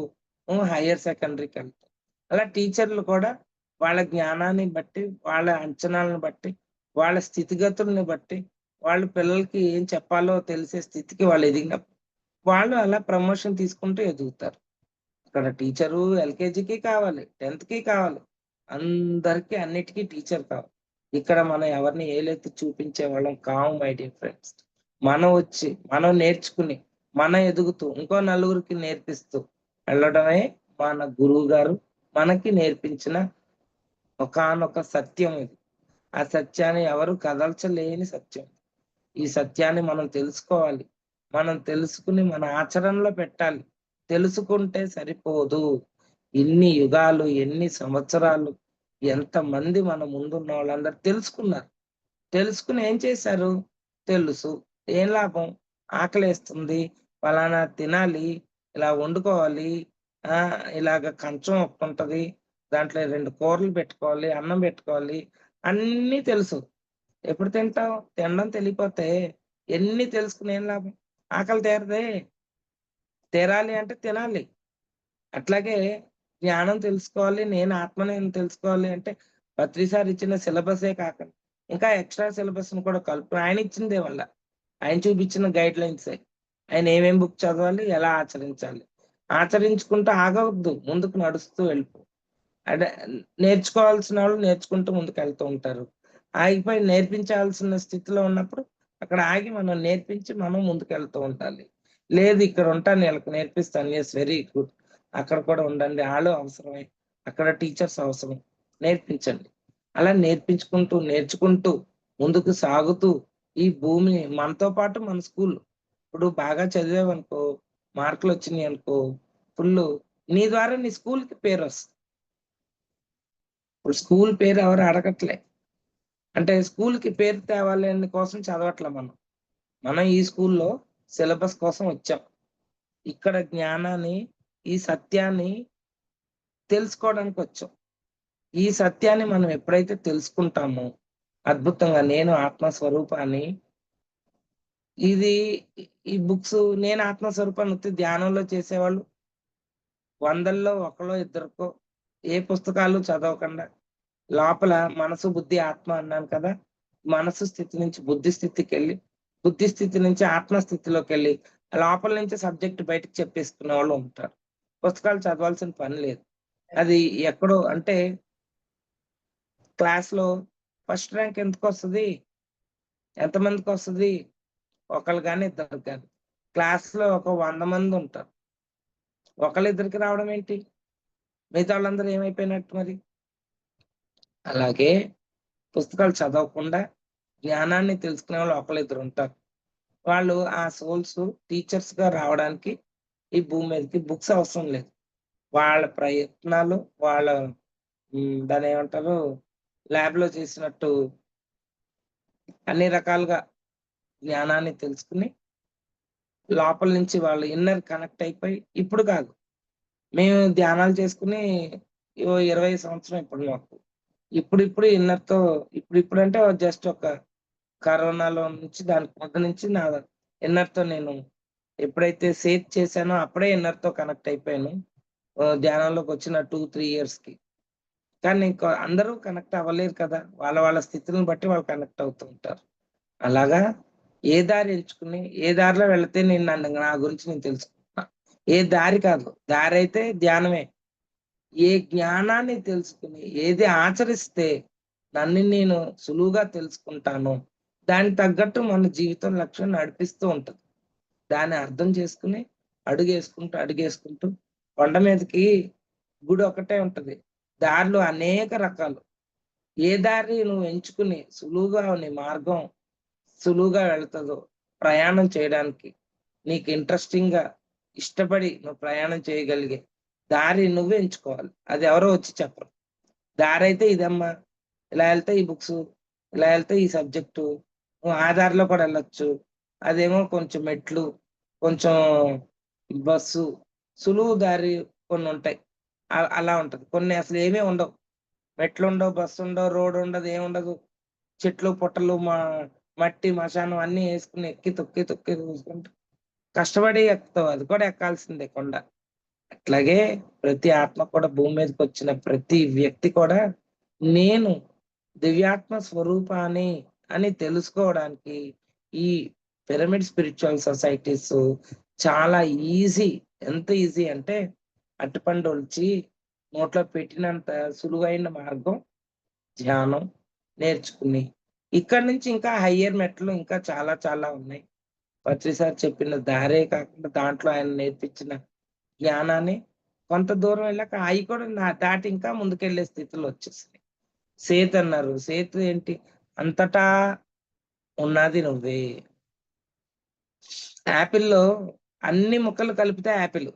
నువ్వు హైయర్ సెకండరీకెళ్తావు. అలా టీచర్లు కూడా వాళ్ళ జ్ఞానాన్ని బట్టి, వాళ్ళ అంచనాలను బట్టి, వాళ్ళ స్థితిగతుల్ని బట్టి, వాళ్ళు పిల్లలకి ఏం చెప్పాలో తెలిసే స్థితికి వాళ్ళు ఎదిగినప్పుడు, వాళ్ళు అలా ప్రమోషన్ తీసుకుంటూ ఎదుగుతారు. ఇక్కడ టీచరు ఎల్‌కేజీకి కావాలి, 10థ్‌కి కావాలి. అందరికి అన్నిటికి టీచర్ కావాలి. ఇక్కడ మనం ఎవరిని ఏలెత్తి చూపించేవాళ్ళం కాము మై డియర్ ఫ్రెండ్స్. మనం నేర్చుకుని, మనం ఎదుగుతూ, ఇంకో నలుగురికి నేర్పిస్తూ వెళ్ళడమే మన గురువుగారు మనకి నేర్పించిన ఒకానొక సత్యం ఇది. ఆ సత్యాన్ని ఎవరు కదల్చలేని సత్యం. ఈ సత్యాన్ని మనం తెలుసుకోవాలి. మనం తెలుసుకుని మన ఆచరణలో పెట్టాలి. తెలుసుకుంటే సరిపోదు. ఇన్ని యుగాలు, ఎన్ని సంవత్సరాలు, ఎంతమంది మన ముందున్న వాళ్ళందరూ తెలుసుకున్నారు. తెలుసుకొని ఏం చేశారు? తెలుసు. ఏం లాభం? ఆకలేస్తుంది. పలానా తినాలి. ఇలా వండుకోవాలి. ఇలాగ కంచం ఒకటుంటది. దాంట్లో 2 కూరలు పెట్టుకోవాలి. అన్నం పెట్టుకోవాలి. అన్నీ తెలుసు. ఎప్పుడు తింటావు? తినడం తెలియపోతే ఎన్ని తెలుసుకొని ఏం లాభం? ఆకలి తీరదే. తీరాలి అంటే తినాలి. అట్లాగే జ్ఞానం తెలుసుకోవాలి. నేను ఆత్మని తెలుసుకోవాలి అంటే పత్రి సార్ ఇచ్చిన సిలబసే కాకుండా ఇంకా ఎక్స్‌ట్రా సిలబస్‌ని కూడా కలుపుకొని ఆయన ఇచ్చిందే మళ్ళ. ఆయన చూపించిన గైడ్‌లైన్సే. ఆయన ఏమేం బుక్ చదవాలి? ఎలా ఆచరించాలి? ఆచరించుకుంటూ ఆగవద్దు. ముందుకు నడుస్తూ వెళ్ళిపో. అంటే నేర్చుకోవాల్సినోళ్ళు నేర్చుకుంటూ ముందుకెళ్తూ ఉంటారు. ఆగిపోయి నేర్పించాల్సిన స్థితిలో ఉన్నప్పుడు అక్కడ ఆగి మనం నేర్పించి మనం ముందుకెళ్తూ ఉండాలి. లేదు ఇక్కడ ఉంటాను ఈళ్ళకి నేర్పిస్తాను. Yes very good. అక్కడ కూడా ఉండండి. ఆళ్ళు అవసరమే. అక్కడ టీచర్స్ అవసరం. నేర్పించండి. అలా నేర్చుకుంటూ ముందుకు సాగుతూ ఈ భూమిని మనతో పాటు మన స్కూల్ ఇప్పుడు బాగా చదివావనుకో, మార్కులొచ్చినియనుకో ఫుల్లు నీ ద్వారా నీ స్కూల్‌కి పేరొస్తది. ఇప్పుడు స్కూల్ పేరు ఎవరు అడగట్లే. అంటే స్కూల్‌కి పేరు తేవాలి అని కోసం చదవట్ల మనం. మనం ఈ స్కూల్‌లో సిలబస్ కోసం వచ్చాం. ఇక్కడ జ్ఞానాన్ని, ఈ సత్యాన్ని తెలుసుకోవడానికొచ్చాం. ఈ సత్యాన్ని మనం ఎప్పుడైతే తెలుసుకుంటామో, అద్భుతంగా నేను ఆత్మ స్వరూపాన్ని ఇది ఈ బుక్స్ నేను ఆత్మ స్వరూపాన్ని ఉత్తి ధ్యానంలో చేసేవాళ్ళు వందల్లో ఒకళ్ళో ఇద్దరికో ఏ పుస్తకాలు చదవకుండా లోపల మనసు, బుద్ధి, ఆత్మ అన్నాను కదా! మనసు స్థితి నుంచి బుద్ధి స్థితికెళ్ళి, బుద్ధి స్థితి నుంచి ఆత్మ స్థితిలోకెళ్ళి, లోపల నుంచి సబ్జెక్ట్ బయటకి చెప్పేసుకునే వాళ్ళు ఉంటారు. పుస్తకాలు చదవాల్సిన పని లేదు. అది ఎక్కడో అంటే క్లాస్‌లో ఫస్ట్ ర్యాంక్ ఎందుకొస్తది? ఎంతమందికొస్తది? ఒకళ్ళు గాని, ఇద్దరికి గాని. క్లాస్‌లో ఒక 100 మందుంటారు. ఒకళ్ళిద్దరికి రావడం ఏంటి? మిగతా వాళ్ళందరూ ఏమైపోయినట్టు మరి? అలాగే పుస్తకాలు చదవకుండా జ్ఞానాన్ని తెలుసుకునే వాళ్ళు ఒకళ్ళిద్దరుంటారు. వాళ్ళు ఆ సోల్స్ టీచర్స్‌గా రావడానికి ఈ భూమి మీదకి బుక్స్ అవసరం లేదు. వాళ్ళ ప్రయత్నాలు, వాళ్ళ దాన్నేమంటారు? ల్యాబ్‌లో చేసినట్టు అన్ని రకాలుగా జ్ఞానాన్ని తెలుసుకొని, లోపల నుంచి వాళ్ళు ఇన్నర్ కనెక్ట్ అయిపోయి ఇప్పుడు కాదు. మేము ధ్యానాలు చేసుకొని 20 సంవత్సరం ఇప్పుడు మాకు. ఇప్పుడిప్పుడు ఇన్నర్‌తో ఇప్పుడిప్పుడంటే జస్ట్ ఒక కరోనాలో నుంచి దానికి ముందు నుంచి నా ఇన్నర్‌తో నేను ఎప్పుడైతే సేద్ చేశానో అప్పుడే ఇన్నర్‌తో కనెక్ట్ అయిపోయాను. ధ్యానంలోకొచ్చిన 2, 3 ఇయర్స్‌కి. కానీ అందరూ కనెక్ట్ అవ్వలేరు కదా! వాళ్ళ వాళ్ళ స్థితులను బట్టి వాళ్ళు కనెక్ట్ అవుతూ ఉంటారు. అలాగా ఏ దారి ఎంచుకుని, ఏ దారిలో వెళితే నా గురించి నేను తెలుసుకుంటా. ఏ దారి కాదు. దారైతే ధ్యానమే. ఏ జ్ఞానాన్ని తెలుసుకొని, ఏది ఆచరిస్తే నన్ను నేను సులువుగా తెలుసుకుంటానో, దానికి తగ్గట్టు మన జీవితం లక్ష్యం నడిపిస్తూ ఉంటది. దాన్ని అర్థం చేసుకొని, అడుగేసుకుంటూ కొండ మీదకి గుడి ఒకటే ఉంటది. దారులు అనేక రకాలు. ఏ దారి నువ్వు ఎంచుకుని సులువుగా నీ మార్గం సులువుగా వెళ్తదో ప్రయాణం చేయడానికి, నీకు ఇంట్రెస్టింగ్‌గా ఇష్టపడి నువ్వు ప్రయాణం చేయగలిగే దారి నువ్వే ఎంచుకోవాలి. అది ఎవరో వచ్చి చెప్పరు. దారైతే ఇదమ్మా! ఇలా ఎళ్తే ఈ బుక్సు, ఇలా ఎళ్తే ఈ సబ్జెక్టు. నువ్వు ఆ దారిలో కూడా ఎళ్ళొచ్చు. అదేమో కొంచెం మెట్లు, కొంచెం బస్సు, సులువు దారి కొన్నుంటాయి. అలా ఉంటది. కొన్ని అసలేమీ ఉండవు. మెట్లుండవు, బస్సుండవు, రోడుండదు, ఏముండదు. చెట్లు, పుట్టలు, మట్టి, మశానం అన్నీ యేసుకొని ఎక్కి, తొక్కి చూసుకుంటూ కష్టపడి ఎక్కుతావు. అది కూడా ఎక్కాల్సిందే కొండ. అట్లాగే ప్రతి ఆత్మ కూడా భూమి మీదకొచ్చిన ప్రతి వ్యక్తి కూడా నేను దివ్యాత్మ స్వరూపాన్ని అని తెలుసుకోవడానికి ఈ పిరమిడ్ స్పిరిచువల్ సొసైటీస్ చాలా ఈజీ. ఎంత ఈజీ అంటే అరటిపండు ఒలిచి నోట్లో పెట్టినంత సులువైన మార్గం ధ్యానం నేర్చుకుని ఇక్కడి నుంచి ఇంకా హయ్యర్ మెట్లు ఇంకా చాలా చాలా ఉన్నాయి. పత్రి సార్ చెప్పిన దారే కాకుండా దాంట్లో ఆయన నేర్పించిన జ్ఞానాన్ని కొంత దూరం వెళ్ళాక అయి కూడా దాటి ఇంకా ముందుకెళ్ళే స్థితిలో వచ్చేసినాయి. సేతు అన్నారు. సేతు ఏంటి? అంతటా ఉన్నది నువ్వే. యాపిల్‌లో అన్ని ముక్కలు కలిపితే యాపిల్.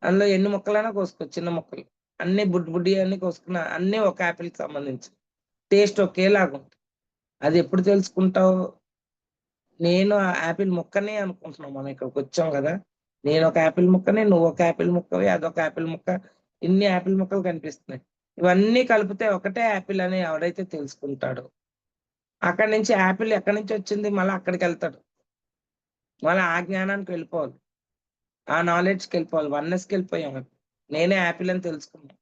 అందులో ఎన్ని ముక్కలైనా కోసుకోవచ్చు చిన్న ముక్కలు. అన్ని బుడ్డి బుడ్డియి అన్ని కోసుకున్న అన్నీ ఒక యాపిల్‌కి సంబంధించి. టేస్ట్ ఒకేలాగుంటది. అది ఎప్పుడు తెలుసుకుంటావు? నేను ఆ యాపిల్ ముక్కనే అనుకుంటున్నాం మనం ఇక్కడికొచ్చాం గదా! నేనొక యాపిల్ ముక్కని, నువ్వొక యాపిల్ ముక్కవి, అదొక యాపిల్ ముక్క. ఇన్ని యాపిల్ ముక్కలు కనిపిస్తున్నాయి. ఇవన్నీ కలిపితే ఒకటే యాపిల్ అని ఎవడైతే తెలుసుకుంటాడో, అక్కడి నుంచి యాపిల్ ఎక్కడి నుంచొచ్చింది మళ్ళా అక్కడికెళ్తాడు. మళ్ళా ఆ జ్ఞానానికి వెళ్ళిపోవాలి. ఆ నాలెడ్జ్‌కెళ్ళిపోవాలి. వన్నెస్‌కెళ్ళిపోయాం. నేనే యాపిల్ అని తెలుసుకున్నా.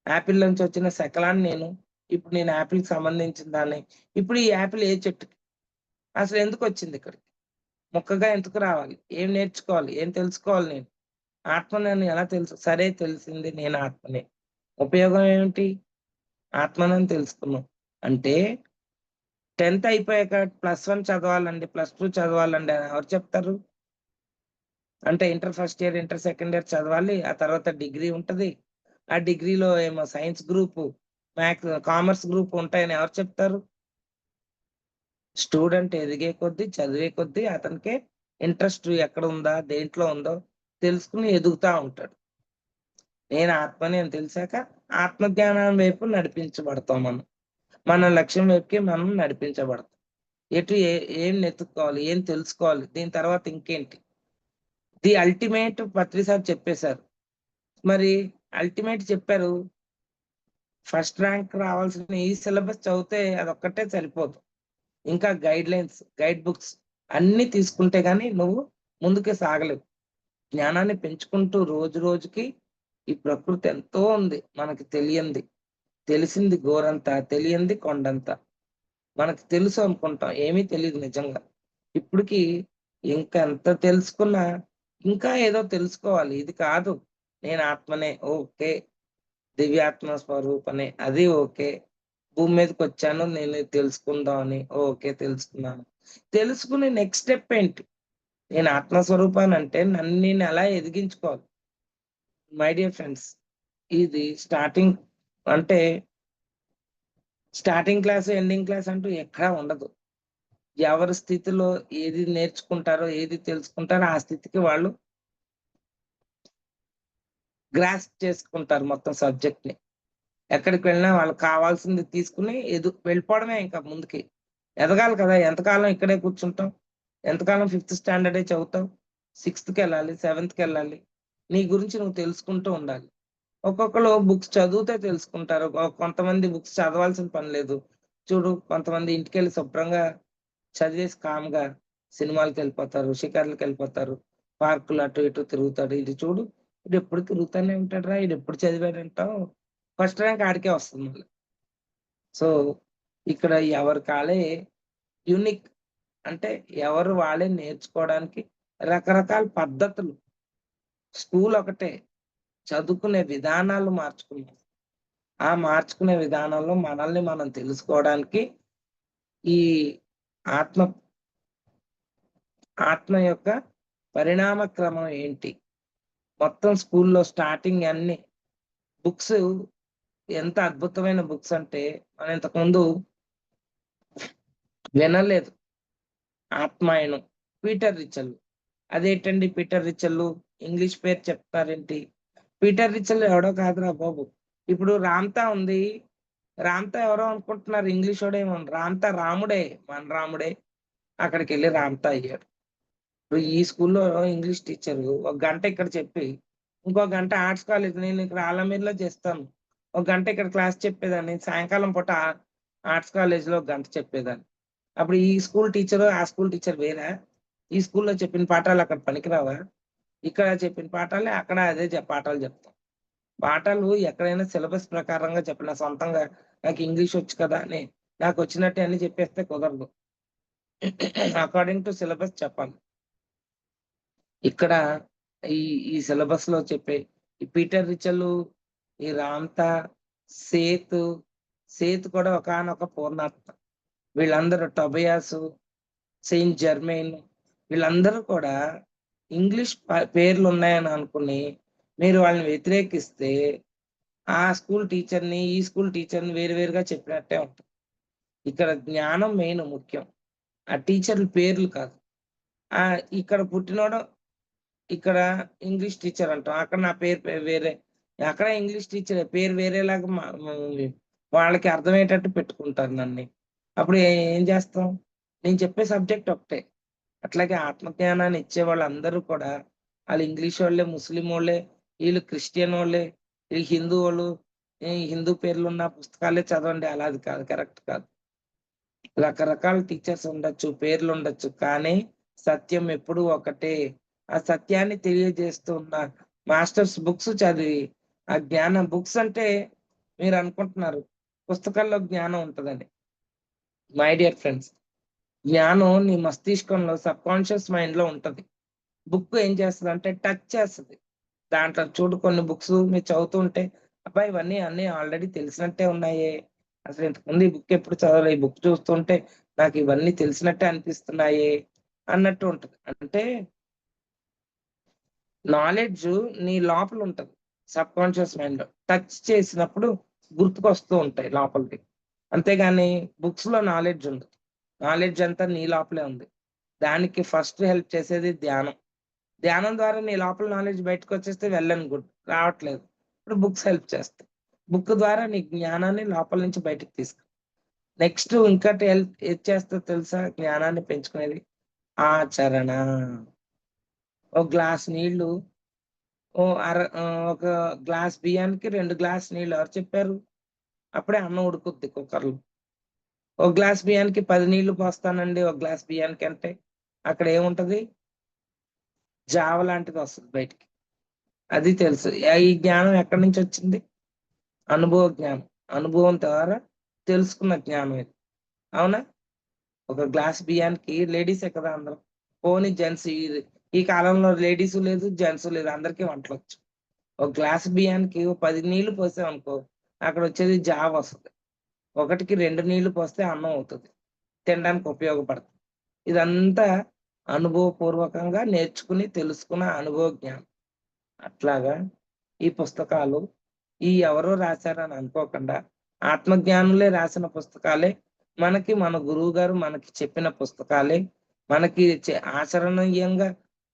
యాపిల్ నుంచి వచ్చిన శకలాన్ని నేను. ఇప్పుడు నేను యాపిల్‌కి సంబంధించిన దాన్ని. ఇప్పుడు ఈ యాపిల్ ఏ చెట్టుకి? అసలెందుకొచ్చిందిక్కడికి? మొక్కగా ఎందుకు రావాలి? ఏం నేర్చుకోవాలి? ఏం తెలుసుకోవాలి నేను? ఆత్మనని ఎలా తెలుసు? సరే తెలిసింది నేను ఆత్మనే. ఉపయోగం ఏమిటి? ఆత్మనని తెలుసుకున్నాం. అంటే 10థ్ అయిపోయాక +1 చదవాలండి, +2 చదవాలండి అని ఎవరు చెప్తారు? అంటే inter first year, inter second year చదవాలి. ఆ తర్వాత డిగ్రీ ఉంటది. ఆ డిగ్రీలో ఏమో సైన్స్ గ్రూపు, కామర్స్ గ్రూప్ ఉంటాయని ఎవరు చెప్తారు? స్టూడెంట్ ఎదిగే కొద్దీ, చదివే కొద్దీ అతనికి ఇంట్రెస్ట్ ఎక్కడుందా? దేంట్లో ఉందో తెలుసుకొని ఎదుగుతా ఉంటాడు. నేను ఆత్మని అని తెలిసాక ఆత్మజ్ఞానం వైపు నడిపించబడతాం మనం. మన లక్ష్యం వైపుకి మనం నడిపించబడతాం. ఎటు ఏం వెతుక్కోవాలి? ఏం తెలుసుకోవాలి? దీని తర్వాత ఇంకేంటి? ది అల్టిమేట్ పత్రి సార్ చెప్పేసారు. మరి అల్టిమేట్ చెప్పారు. ఫస్ట్ ర్యాంక్ రావాల్సిన ఈ సిలబస్ చదివితే అదొక్కటే సరిపోదు. ఇంకా గైడ్‌లైన్స్, గైడ్ బుక్స్ అన్నీ తీసుకుంటే గాని నువ్వు ముందుకు సాగలేవు. జ్ఞానాన్ని పెంచుకుంటూ రోజు రోజుకి ఈ ప్రకృతి ఎంతో ఉంది మనకి తెలియంది. తెలిసింది గోరంత, తెలియంది కొండంత. మనకు తెలుసు అనుకుంటాం. ఏమీ తెలీదు నిజంగా. ఇప్పటికి ఇంకా ఎంత తెలుసుకున్నా, ఇంకా ఏదో తెలుసుకోవాలి. ఇది కాదు. నేను ఆత్మనే. ఓకే. దివ్యాత్మ స్వరూపనే. అది ఓకే. భూమి మీదకొచ్చాను నేను ఇది తెలుసుకుందాం అని. ఓకే. తెలుసుకున్నాను. తెలుసుకుని నెక్స్ట్ స్టెప్ ఏంటి? నేను ఆత్మస్వరూపానంటే నన్ను నేను ఎలా ఎదిగించుకోవాలి? మై డియర్ ఫ్రెండ్స్, ఇది అంటే స్టార్టింగ్ క్లాస్, ఎండింగ్ క్లాస్ అంటూ ఎక్కడా ఉండదు. ఎవరి స్థితిలో ఏది నేర్చుకుంటారో, ఏది తెలుసుకుంటారో ఆ స్థితికి వాళ్ళు గ్రాస్ప్ చేసుకుంటారు మొత్తం సబ్జెక్ట్‌ని. ఎక్కడికి వెళ్ళినా వాళ్ళకి కావాల్సింది తీసుకొని వెళ్ళిపోవడమే ఇంకా ముందుకి. ఎదగాలి కదా! ఎంతకాలం ఇక్కడే కూర్చుంటాం? ఎంతకాలం ఫిఫ్త్ స్టాండర్డే చదువుతావు? సిక్స్త్‌కెళ్ళాలి, సెవెంత్‌కెళ్ళాలి. నీ గురించి నువ్వు తెలుసుకుంటూ ఉండాలి. ఒక్కొక్కళ్ళు బుక్స్ చదివితే తెలుసుకుంటారు. కొంతమంది బుక్స్ చదవాల్సిన పని లేదు. చూడు కొంతమంది ఇంటికెళ్ళి శుభ్రంగా చదివేసి కామ్‌గా సినిమాలకెళ్ళిపోతారు, షికార్లకెళ్ళిపోతారు. పార్కులు అటు ఇటు తిరుగుతాడు. ఇది చూడు ఈడెప్పుడు తిరుగుతానే ఉంటాడురా! ఈడెప్పుడు చదివాడంటావు. ఫస్ట్ ర్యాంక్ ఆడికే వస్తుంది మళ్ళీ. సో, ఇక్కడ ఎవరికాళ్ళే యూనిక్ అంటే ఎవరు వాళ్ళే నేర్చుకోవడానికి రకరకాల పద్ధతులు. స్కూల్ ఒకటే. చదువుకునే విధానాలు మార్చుకున్నాం. ఆ మార్చుకునే విధానంలో మనల్ని మనం తెలుసుకోవడానికి ఈ ఆత్మ ఆత్మ యొక్క పరిణామ క్రమం ఏంటి? మొత్తం స్కూల్‌లో స్టార్టింగ్ అన్నీ బుక్స్ ఎంత అద్భుతమైన బుక్స్ అంటే మనం ఇంతకుముందు వినలేదు. ఆత్మాయనం. పీటర్ రిచల్. అదేంటండి పీటర్ రిచల్లు? ఇంగ్లీష్ పేరు చెప్తారేంటి? పీటర్ రిచల్ ఎవడో కాదురా బాబు. ఇప్పుడు 'రామ్తా' ఉంది. 'రామ్తా' ఎవరో అనుకుంటున్నారు ఇంగ్లీషోడేమో. 'రామ్తా' రాముడే. మన రాముడే. అక్కడికెళ్ళి 'రామ్తా' అయ్యాడు. ఇప్పుడు ఈ స్కూల్‌లో ఇంగ్లీష్ టీచరు ఒక గంట ఇక్కడ చెప్పి, ఇంకో గంట ఆర్ట్స్ కాలేజ్ నేను ఇక్కడ ఆలమీరులో చేస్తాను. ఒక గంట ఇక్కడ క్లాస్ చెప్పేదాన్ని. సాయంకాలం పూట ఆర్ట్స్ కాలేజ్‌లో ఒక గంట చెప్పేదాన్ని. అప్పుడు ఈ స్కూల్ టీచరు, ఆ స్కూల్ టీచర్ వేరా? ఈ స్కూల్‌లో చెప్పిన పాఠాలు అక్కడ పనికిరావా? ఇక్కడ చెప్పిన పాఠాలే అక్కడ అదే పాఠాలు చెప్తాం. పాఠాలు ఎక్కడైనా సిలబస్ ప్రకారంగా చెప్పిన సొంతంగా నాకు ఇంగ్లీష్ వచ్చు కదా! అని నాకొచ్చినట్టే అన్ని చెప్పేస్తే కుదరదు. అకార్డింగ్ టు సిలబస్ చెప్పాలి. ఇక్కడ ఈ ఈ సిలబస్‌లో చెప్పే ఈ పీటర్ రిచలు, ఈ రామ్తా, సేతు, సేతు కూడా ఒకానొక పూర్ణాత్మ. వీళ్ళందరూ టోబియాసు, సెయింట్ జర్మెయిన్ వీళ్ళందరూ కూడా ఇంగ్లీష్ పేర్లున్నాయని అనుకుని మీరు వాళ్ళని వ్యతిరేకిస్తే, ఆ స్కూల్ టీచర్‌ని, ఈ స్కూల్ టీచర్‌ని వేరు వేరుగా చెప్పినట్టే ఉంటది. ఇక్కడ జ్ఞానం ముఖ్యం. ఆ టీచర్‌ల పేర్లు కాదు. ఇక్కడ పుట్టినోడు ఇక్కడ ఇంగ్లీష్ టీచర్ అంటాం. అక్కడ నా పేరు వేరే. అక్కడ ఇంగ్లీష్ టీచరే. పేరు వేరేలాగా వాళ్ళకి అర్థమయ్యేటట్టు పెట్టుకుంటారు నన్ని. అప్పుడు ఏం చేస్తాం? నేను చెప్పే సబ్జెక్ట్ ఒకటే. అట్లాగే ఆత్మజ్ఞానాన్ని ఇచ్చేవాళ్ళందరూ కూడా ఆళ్ళు ఇంగ్లీషోళ్ళే, ముస్లిమోళ్ళే, ఈళ్ళు క్రిస్టియనోళ్ళే, ఈ హిందువోళ్ళు, ఈ హిందూ పేర్లున్న పుస్తకాలే చదవండి అలా అది కాదు. కరెక్ట్ కాదు. రకరకాల టీచర్స్ ఉండొచ్చు, పేర్లుండొచ్చు. కానీ సత్యం ఎప్పుడూ ఒకటే. ఆ సత్యాన్ని తెలియజేస్తున్న మాస్టర్స్ బుక్స్ చదివి, ఆ జ్ఞానం బుక్స్ అంటే మీరనుకుంటున్నారు పుస్తకాల్లో జ్ఞానం ఉంటదని. మై డియర్ ఫ్రెండ్స్, జ్ఞానం నీ మస్తిష్కంలో సబ్‌కాన్షియస్ మైండ్‌లో ఉంటది. బుక్ ఏం చేస్తదంటే టచ్ చేస్తది. దాంట్లో చూడు కొన్ని బుక్స్ మీరు చదువుతుంటే, అబ్బా! ఇవన్నీ అన్నీ ఆల్రెడీ తెలిసినట్టే ఉన్నాయే. అసలు ఇంతకుముందు ఈ బుక్ ఎప్పుడు చదవలే. ఈ బుక్ చూస్తుంటే నాకు ఇవన్నీ తెలిసినట్టే అనిపిస్తున్నాయే అన్నట్టు ఉంటది. అంటే నాలెడ్జ్ నీ లోపల ఉంటది. సబ్‌కాన్షియస్ మైండ్‌లో. టచ్ చేసినప్పుడు గుర్తుకొస్తూ ఉంటాయి లోపలికి. అంతేగాని బుక్స్‌లో నాలెడ్జ్ ఉండదు. నాలెడ్జ్ అంతా నీ లోపలే ఉంది. దానికి ఫస్ట్ హెల్ప్ చేసేది ధ్యానం. ధ్యానం ద్వారా నీ లోపల నాలెడ్జ్ బయటకొచ్చేస్తే వెల్ అండ్ గుడ్. రావట్లేదు. ఇప్పుడు బుక్స్ హెల్ప్ చేస్తాయి. బుక్ ద్వారా నీ జ్ఞానాన్ని లోపల నుంచి బయటకి నెక్స్ట్ ఇంకోటి ఏది చేస్తదో తెలుసా జ్ఞానాన్ని పెంచుకునేది? ఆచరణ. ఒక గ్లాస్ నీళ్ళు ఒక గ్లాస్ బియ్యానికి 2 గ్లాస్ నీళ్ళు ఎవరు చెప్పారు? అప్పుడే అన్నం ఉడుకుద్ది కుక్కర్‌లో. ఒక గ్లాస్ బియ్యానికి 10 నీళ్లు పోస్తానండి ఒక గ్లాస్ బియ్యానికి అంటే, అక్కడ ఏముంటది? జావ లాంటిది వస్తుంది బయటికి. అది తెలుసు. ఈ జ్ఞానం ఎక్కడి నుంచి వచ్చింది? అనుభవ జ్ఞానం. అనుభవం ద్వారా తెలుసుకున్న జ్ఞానం ఇది. అవునా? ఒక గ్లాస్ బియ్యానికి లేడీసే కదా అందరం. పోనీ జెంట్స్ ఈ కాలంలో లేడీస్ లేదు, జెంట్స్ లేదు. అందరికీ వంటలొచ్చు. ఒక గ్లాస్ బియ్యానికి ఓ 10 నీళ్లు పోసామనుకో, అక్కడొచ్చేది జావ వస్తది. ఒకటికి 2 నీళ్లు పోస్తే అన్నం అవుతది. తినడానికి ఉపయోగపడుతుంది. ఇదంతా అనుభవపూర్వకంగా నేర్చుకుని, తెలుసుకున్న అనుభవ జ్ఞానం. అట్లాగా ఈ పుస్తకాలు ఎవరో రాశారని అనుకోకుండా, ఆత్మజ్ఞానులే రాసిన పుస్తకాలే, మనకి మన గురువుగారు మనకి చెప్పిన పుస్తకాలే, మనకి ఆచరణీయంగా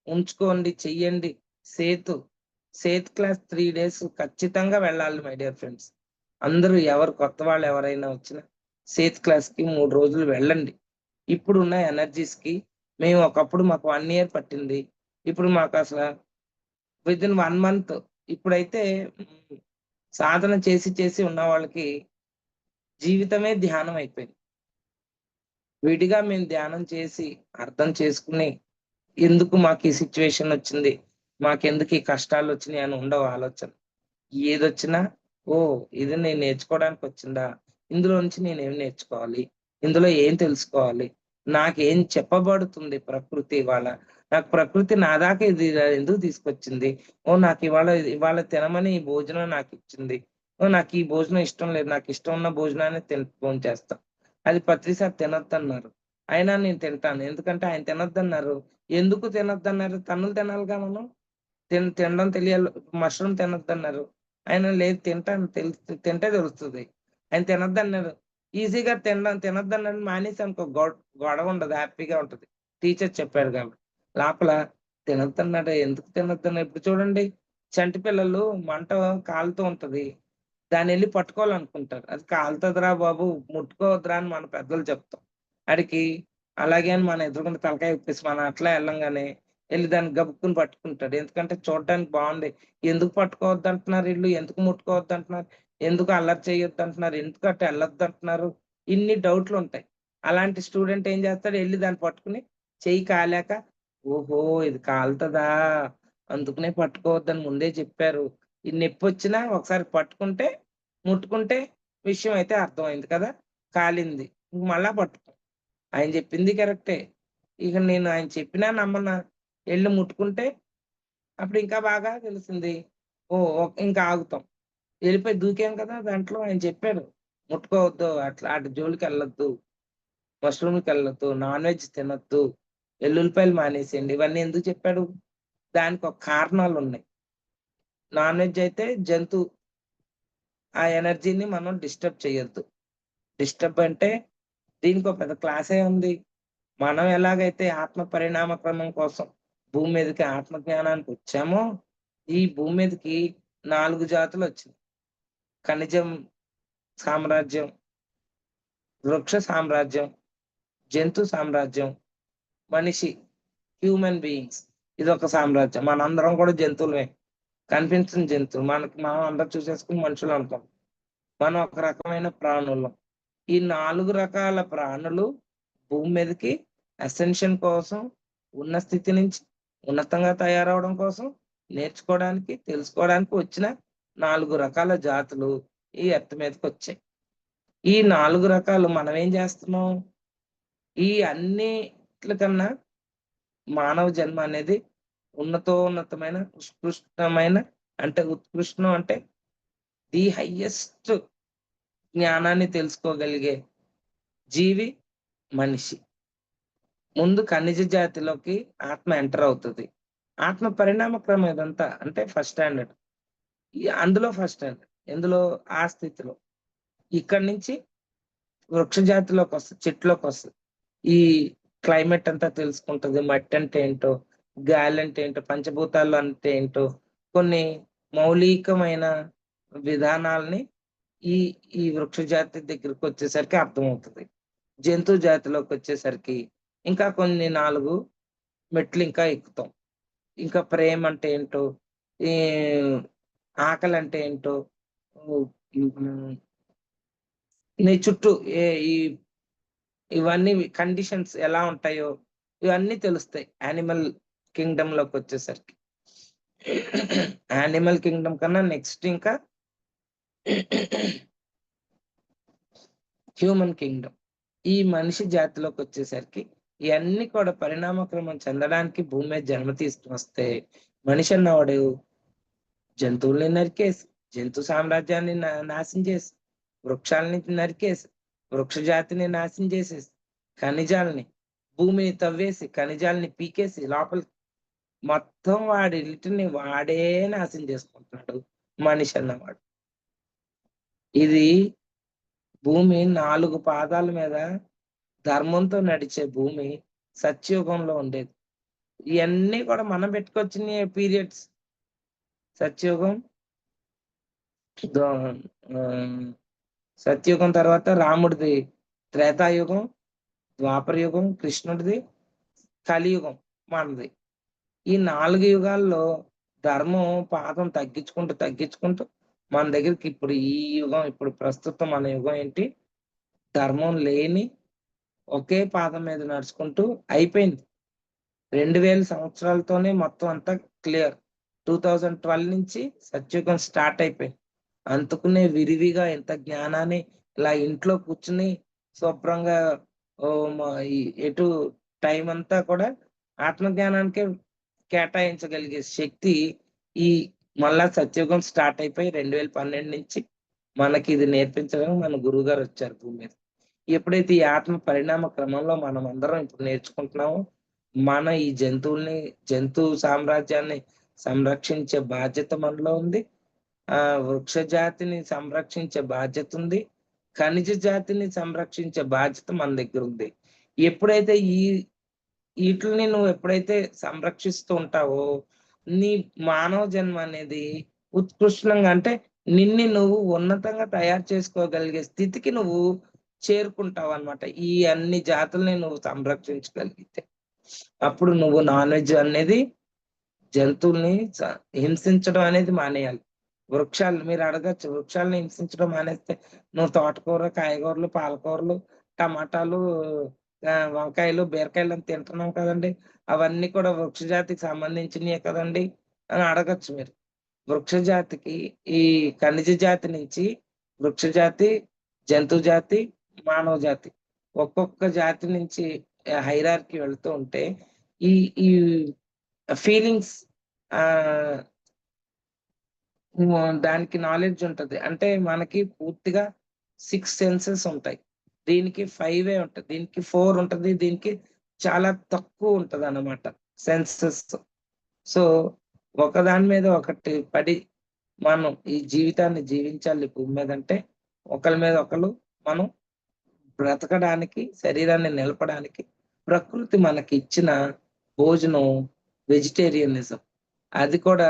ఉంచుకోండి, చెయ్యండి. సేతు, సేత్ క్లాస్ 3 డేస్ ఖచ్చితంగా వెళ్ళాలి మై డియర్ ఫ్రెండ్స్. అందరూ కొత్త వాళ్ళు ఎవరైనా వచ్చినా సేత్ క్లాస్‌కి 3 రోజులు వెళ్ళండి. ఇప్పుడున్న ఎనర్జీస్‌కి మేము ఒకప్పుడు మాకు 1 ఇయర్ పట్టింది. ఇప్పుడు మాకసల వితిన్ 1 మంత్. ఇప్పుడైతే సాధన చేసి చేసి ఉన్న వాళ్ళకి జీవితమే ధ్యానం అయిపోయింది. విడిగా మేము ధ్యానం చేసి, అర్థం చేసుకుని, ఎందుకు మాకు ఈ సిట్యుయేషన్ వచ్చింది? మాకెందుకు ఈ కష్టాలొచ్చినాయి అని ఉండవు ఆలోచన. ఏదొచ్చినా, ఓహ్! ఇది నేను నేర్చుకోవడానికొచ్చిందా? ఇందులో నుంచి నేనేం నేర్చుకోవాలి? ఇందులో ఏం తెలుసుకోవాలి? నాకేం చెప్పబడుతుంది ప్రకృతి ఇవాళ? నాకు ప్రకృతి నా దాకా ఇది ఎందుకు తీసుకొచ్చింది? ఓహ్! ఇవాళ తినమని ఈ భోజనం నాకిచ్చింది. ఓహ్! నాకు ఈ భోజనం ఇష్టం లేదు. నాకిష్టం ఉన్న భోజనాన్ని భోంచేస్తా. అది ప్రతిసారి తినొద్దన్నారు. అయినా నేను తింటాను. ఎందుకంటే ఆయన తినొద్దన్నారు. ఎందుకు తినొద్దన్నారు? తన్నులు తినాలిగా మనం. తినడం తెలియాలి. మష్రూమ్ తినొద్దన్నారు. ఆయన లేదు తింటాను తింటే తెలుస్తది. ఆయన తినొద్దన్నారు. ఈజీగా తినొద్దన్నాడని మానేసామనుకో గొడవుండదు. హ్యాపీగా ఉంటది. టీచర్ చెప్పారు కాబట్టి. లోపల తినొద్దన్నాడే ఎందుకు తినొద్దన్నాడు ఇప్పుడు చూడండి చంటి పిల్లలు మంట కాలుతూ ఉంటది. దాన్నెళ్లి పట్టుకోవాలనుకుంటారు. అది కాలుతదిరా బాబు! ముట్టుకోవద్దురా అని మన పెద్దలు చెప్తాం. ఆడికి అలాగే అని మన ఎదురుగుండా తలకాయ ఊపేసి మనం అట్లా ఎళ్ళంగానే ఎళ్లి దాన్ని గబుక్కుని పట్టుకుంటాడు. ఎందుకంటే చూడడానికి బావుంది. ఎందుకు పట్టుకోవద్దంటున్నారు ఈళ్ళు? ఎందుకు ముట్టుకోవద్దంటున్నారు? ఎందుకు అల్లరి చేయొద్దంటున్నారు? ఎందుకు అటు ఎళ్ళొద్దంటున్నారు? ఇన్ని డౌట్‌లుంటాయి. అలాంటి స్టూడెంట్ ఏం చేస్తాడు? ఎళ్లి దాన్ని పట్టుకొని చెయ్యి కాలాక, ఓహో! ఇది కాలుతదా? అందుకనే పట్టుకోవద్దని ముందే చెప్పారు. ఈ నొప్పొచ్చినా ఒకసారి పట్టుకుంటే, ముట్టుకుంటే విషయం అయితే అర్థమైంది కదా! కాలింది. ఇంక మళ్ళా పట్టుకో. ఆయన చెప్పింది కరెక్టే. ఇక నేను ఆయన చెప్పినా నమ్మనా? ఎళ్లి ముట్టుకుంటే అప్పుడు ఇంకా బాగా తెలిసింది. ఓహ్! ఇంకా ఆగుతాం. ఎళ్ళిపోయి దూకాం కదా! దాంట్లో ఆయన చెప్పాడు. ముట్టుకోవద్దు. అట్లా ఆటి జోలికెళ్ళొద్దు. మష్రూమ్‌కెళ్ళొద్దు. నాన్ వెజ్ తినొద్దు. ఎల్లుల్లిపాయలు మానేసేయండి. ఇవన్నీ ఎందుకు చెప్పాడు? దానికొక కారణాలున్నాయి. నాన్ వెజ్ అయితే ఆ ఎనర్జీని మనం డిస్టర్బ్ చేయొద్దు. డిస్టర్బ్ అంటే దీనికో పెద్ద క్లాసే ఉంది. మనం ఎలాగైతే ఆత్మ పరిణామ క్రమం కోసం భూమి మీదకి ఆత్మ జ్ఞానానికొచ్చామో, ఈ భూమి మీదకి 4 జాతులొచ్చినియి. ఖనిజం సామ్రాజ్యం, వృక్ష సామ్రాజ్యం, జంతు సామ్రాజ్యం, మనిషి హ్యూమన్ బీయింగ్స్ ఇదొక సామ్రాజ్యం. మనందరం కూడా జంతువులమే. కనిపించని జంతువు. మనం అందరం చూసేసుకొని మనుషులనుకోం. మనం ఒక రకమైన ప్రాణులం. ఈ 4 రకాల ప్రాణులు భూమి మీదకి అసెన్షన్ కోసం, ఉన్న స్థితి నుంచి ఉన్నతంగా తయారవ్వడం కోసం, నేర్చుకోవడానికి, తెలుసుకోవడానికి వచ్చిన 4 రకాల జాతులు ఈ ఎర్త్ మీదకొచ్చాయి. ఈ 4 రకాలు మనమేం చేస్తున్నాం? ఈ అన్నిట్ల కన్నా మానవ జన్మ అనేది ఉన్నతోన్నతమైన, ఉత్కృష్టమైన అంటే ఉత్కృష్టం అంటే ది హైయెస్ట్ జ్ఞానాన్ని తెలుసుకోగలిగే జీవి మనిషి. ముందు ఖనిజ జాతిలోకి ఆత్మ ఎంటర్ అవుతది. ఆత్మ పరిణామ క్రమం ఇదంతా. అంటే ఫస్ట్ స్టాండర్డ్. అందులో ఫస్ట్ స్టాండర్డ్. ఎందులో? ఆ స్థితిలో. ఇక్కడి నుంచి వృక్ష జాతిలోకొస్తది. చెట్టులోకొస్తది. ఈ క్లైమేట్ అంతా తెలుసుకుంటది. మట్టంటే ఏంటో, గాలంటే ఏంటో, పంచభూతాలు అంటే ఏంటో, కొన్ని మౌలికమైన విధానాల్ని ఈ ఈ వృక్ష జాతి దగ్గరకొచ్చేసరికి అర్థమవుతది. జంతు జాతిలోకొచ్చేసరికి ఇంకా కొన్ని 4 మెట్లింకా ఎక్కుతాం. ఇంకా ప్రేమంటే ఏంటో, ఈ ఆకలంటే ఏంటో, హ్మ్, హ్మ్, నీ చుట్టూ ఏ ఈ ఇవన్నీ కండిషన్స్ ఎలా ఉంటాయో ఇవన్నీ తెలుస్తాయి. యానిమల్ కింగ్డమ్ లోకి వచ్చేసరికి యానిమల్ కింగ్డమ్ కన్నా నెక్స్ట్ ఇంకా హ్యూమన్ కింగ్డమ్. ఈ మనిషి జాతిలోకి వచ్చేసరికి ఇవన్నీ కూడా పరిణామక్రమం చెందడానికి భూమి మీద జన్మ తీసుకువస్తే మనిషి అన్నవాడు జంతువుల్ని నరికేసి, జంతు సామ్రాజ్యాన్ని నాశనం చేసి, వృక్షాలని నరికేసి, వృక్ష జాతిని నాశనం చేసేసి, ఖనిజాలని, భూమిని తవ్వేసి, ఖనిజాలని పీకేసి లోపల మొత్తం వాడిని వాడే నాశనం చేసుకుంటున్నాడు మనిషి అన్నవాడు. ఇది భూమి 4 పాదాల మీద ధర్మంతో నడిచే భూమి సత్యయుగంలో ఉండేది. ఇవన్నీ కూడా మనం పెట్టుకొచ్చిన పీరియడ్స్. సత్యయుగం, సత్యయుగం తర్వాత రాముడిది త్రేతాయుగం, ద్వాపర యుగం కృష్ణుడిది, కలియుగం మనది. ఈ 4 యుగాల్లో ధర్మం పాదం తగ్గించుకుంటూ మన దగ్గరికి ఇప్పుడు ఈ యుగం, ఇప్పుడు ప్రస్తుతం మన యుగం ఏంటి, ధర్మం లేని ఒకే పాదం మీద నడుచుకుంటూ అయిపోయింది. 2000 సంవత్సరాలతోనే మొత్తం అంతా క్లియర్. 2012 నుంచి సత్యుగం స్టార్ట్ అయిపోయింది. అందుకునే విరివిగా ఎంత జ్ఞానాన్ని ఇలా ఇంట్లో కూర్చుని శుభ్రంగా ఎటు టైం అంతా కూడా ఆత్మజ్ఞానానికే కేటాయించగలిగే శక్తి ఈ మళ్ళా సత్యుగం స్టార్ట్ అయిపోయి 2012 నుంచి మనకి ఇది నేర్పించడం మన గురువు గారు వచ్చారు భూమి మీద. ఎప్పుడైతే ఈ ఆత్మ పరిణామ క్రమంలో మనం అందరం ఇప్పుడు నేర్చుకుంటున్నామో మన ఈ జంతు సామ్రాజ్యాన్ని సంరక్షించే బాధ్యత మనలో ఉంది. వృక్ష జాతిని సంరక్షించే బాధ్యత ఉంది. ఖనిజ జాతిని సంరక్షించే బాధ్యత మన దగ్గర ఉంది. ఎప్పుడైతే వీటిని నువ్వు ఎప్పుడైతే సంరక్షిస్తూ ఉంటావో నీ మానవ జన్మ అనేది ఉత్కృష్టంగా, అంటే నువ్వు ఉన్నతంగా తయారు చేసుకోగలిగే స్థితికి నువ్వు చేరుకుంటావు అన్నమాట. ఈ అన్ని జాతుల్ని నువ్వు సంరక్షించగలిగితే అప్పుడు నువ్వు నాన్ వెజ్ అనేది, జంతువుల్ని హింసించడం అనేది మానేయాలి. వృక్షాలు మీరు అడగచ్చు, వృక్షాలను హింసించడం మానేస్తే నువ్వు తోటకూర, కాయగూరలు, పాలకూరలు, టమాటాలు, వంకాయలు, బీరకాయలు అని తింటున్నాం కదండి, అవన్నీ కూడా వృక్ష జాతికి సంబంధించినయే కదండి అని అడగచ్చు మీరు. వృక్ష జాతికి ఈ ఖనిజ జాతి నుంచి వృక్ష జాతి, జంతు జాతి, మానవ జాతి ఒక్కొక్క జాతి నుంచి హైరార్కీ వెళ్తూ ఉంటే ఈ ఈ ఫీలింగ్స్ దానికి నాలెడ్జ్ ఉంటది. అంటే మనకి పూర్తిగా 6 సెన్సెస్ ఉంటాయి. దీనికి 5 ఉంటది, దీనికి 4 ఉంటది, దీనికి చాలా తక్కువ ఉంటది అన్నమాట సెన్సెస్. సో ఒకదాని మీద ఒకటి పడి మనం ఈ జీవితాన్ని జీవించాలి భూమి మీద అంటే ఒకరి మీద ఒకరు మనం బ్రతకడానికి, శరీరాన్ని నిలపడానికి ప్రకృతి మనకి ఇచ్చిన భోజనం వెజిటేరియనిజం. అది కూడా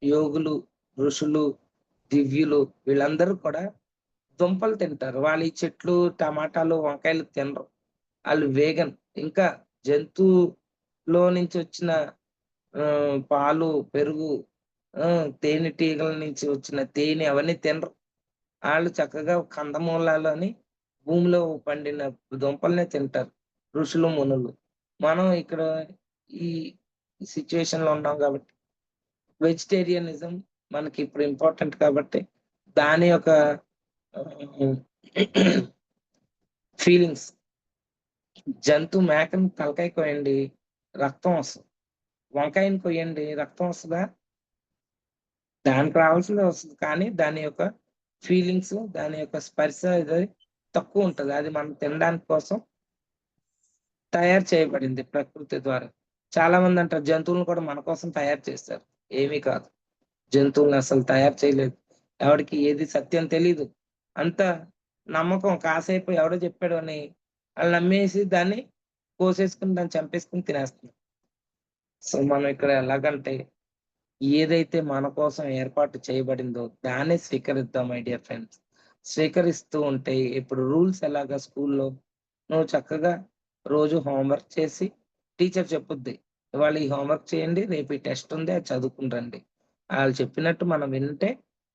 యోగులు, ఋషులు, దివ్యులు వీళ్ళందరూ కూడా దుంపలు తింటారు. వాళ్ళు ఈ చెట్లు, టమాటాలు, వంకాయలు తినరు. వాళ్ళు వేగన్. ఇంకా జంతువులో నుంచి వచ్చిన పాలు, పెరుగు, తేనెటీగల నుంచి వచ్చిన తేనె అవన్నీ తినరు. వాళ్ళు చక్కగా కందమూలాలు అని భూమిలో పండిన దుంపలనే తింటారు ఋషులు, మునులు. మనం ఇక్కడ ఈ సిచ్యువేషన్ లో ఉన్నాం కాబట్టి వెజిటేరియనిజం మనకి ఇప్పుడు ఇంపార్టెంట్ కాబట్టి దాని యొక్క ఫీలింగ్స్. జంతు మేకని తలకాయ కోయండి, రక్తం వస్తుంది. వంకాయని కొయ్యండి, రక్తం వస్తుందా? దానికి రావాల్సింది వస్తుంది, కానీ దాని యొక్క ఫీలింగ్స్, దాని యొక్క స్పర్శ ఇది తక్కువ ఉంటది. అది మనం తినడానికి కోసం తయారు చేయబడింది ప్రకృతి ద్వారా. చాలా మంది అంటారు జంతువులను కూడా మన కోసం తయారు చేస్తారు. ఏమీ కాదు, జంతువులను అసలు తయారు చేయలేదు. ఎవరికి ఏది సత్యం తెలీదు. అంత నమ్మకం, కాసేపు ఎవడో చెప్పాడు అని వాళ్ళు నమ్మేసి దాన్ని కోసేసుకుని దాన్ని చంపేసుకుని తినేస్తున్నాం. సో మనం ఇక్కడ ఎలాగంటే ఏదైతే మన కోసం ఏర్పాటు చేయబడిందో దాన్ని స్వీకరిద్దాం మై డియర్ ఫ్రెండ్స్. స్వీకరిస్తూ ఉంటే ఇప్పుడు రూల్స్ ఎలాగా స్కూల్లో నువ్వు చక్కగా రోజు హోంవర్క్ చేసి టీచర్ చెప్పుద్ది, ఇవాళ ఈ హోంవర్క్ చేయండి, రేపు ఈ టెస్ట్ ఉంది, అది చదువుకుని రండి. వాళ్ళు చెప్పినట్టు మనం వింటే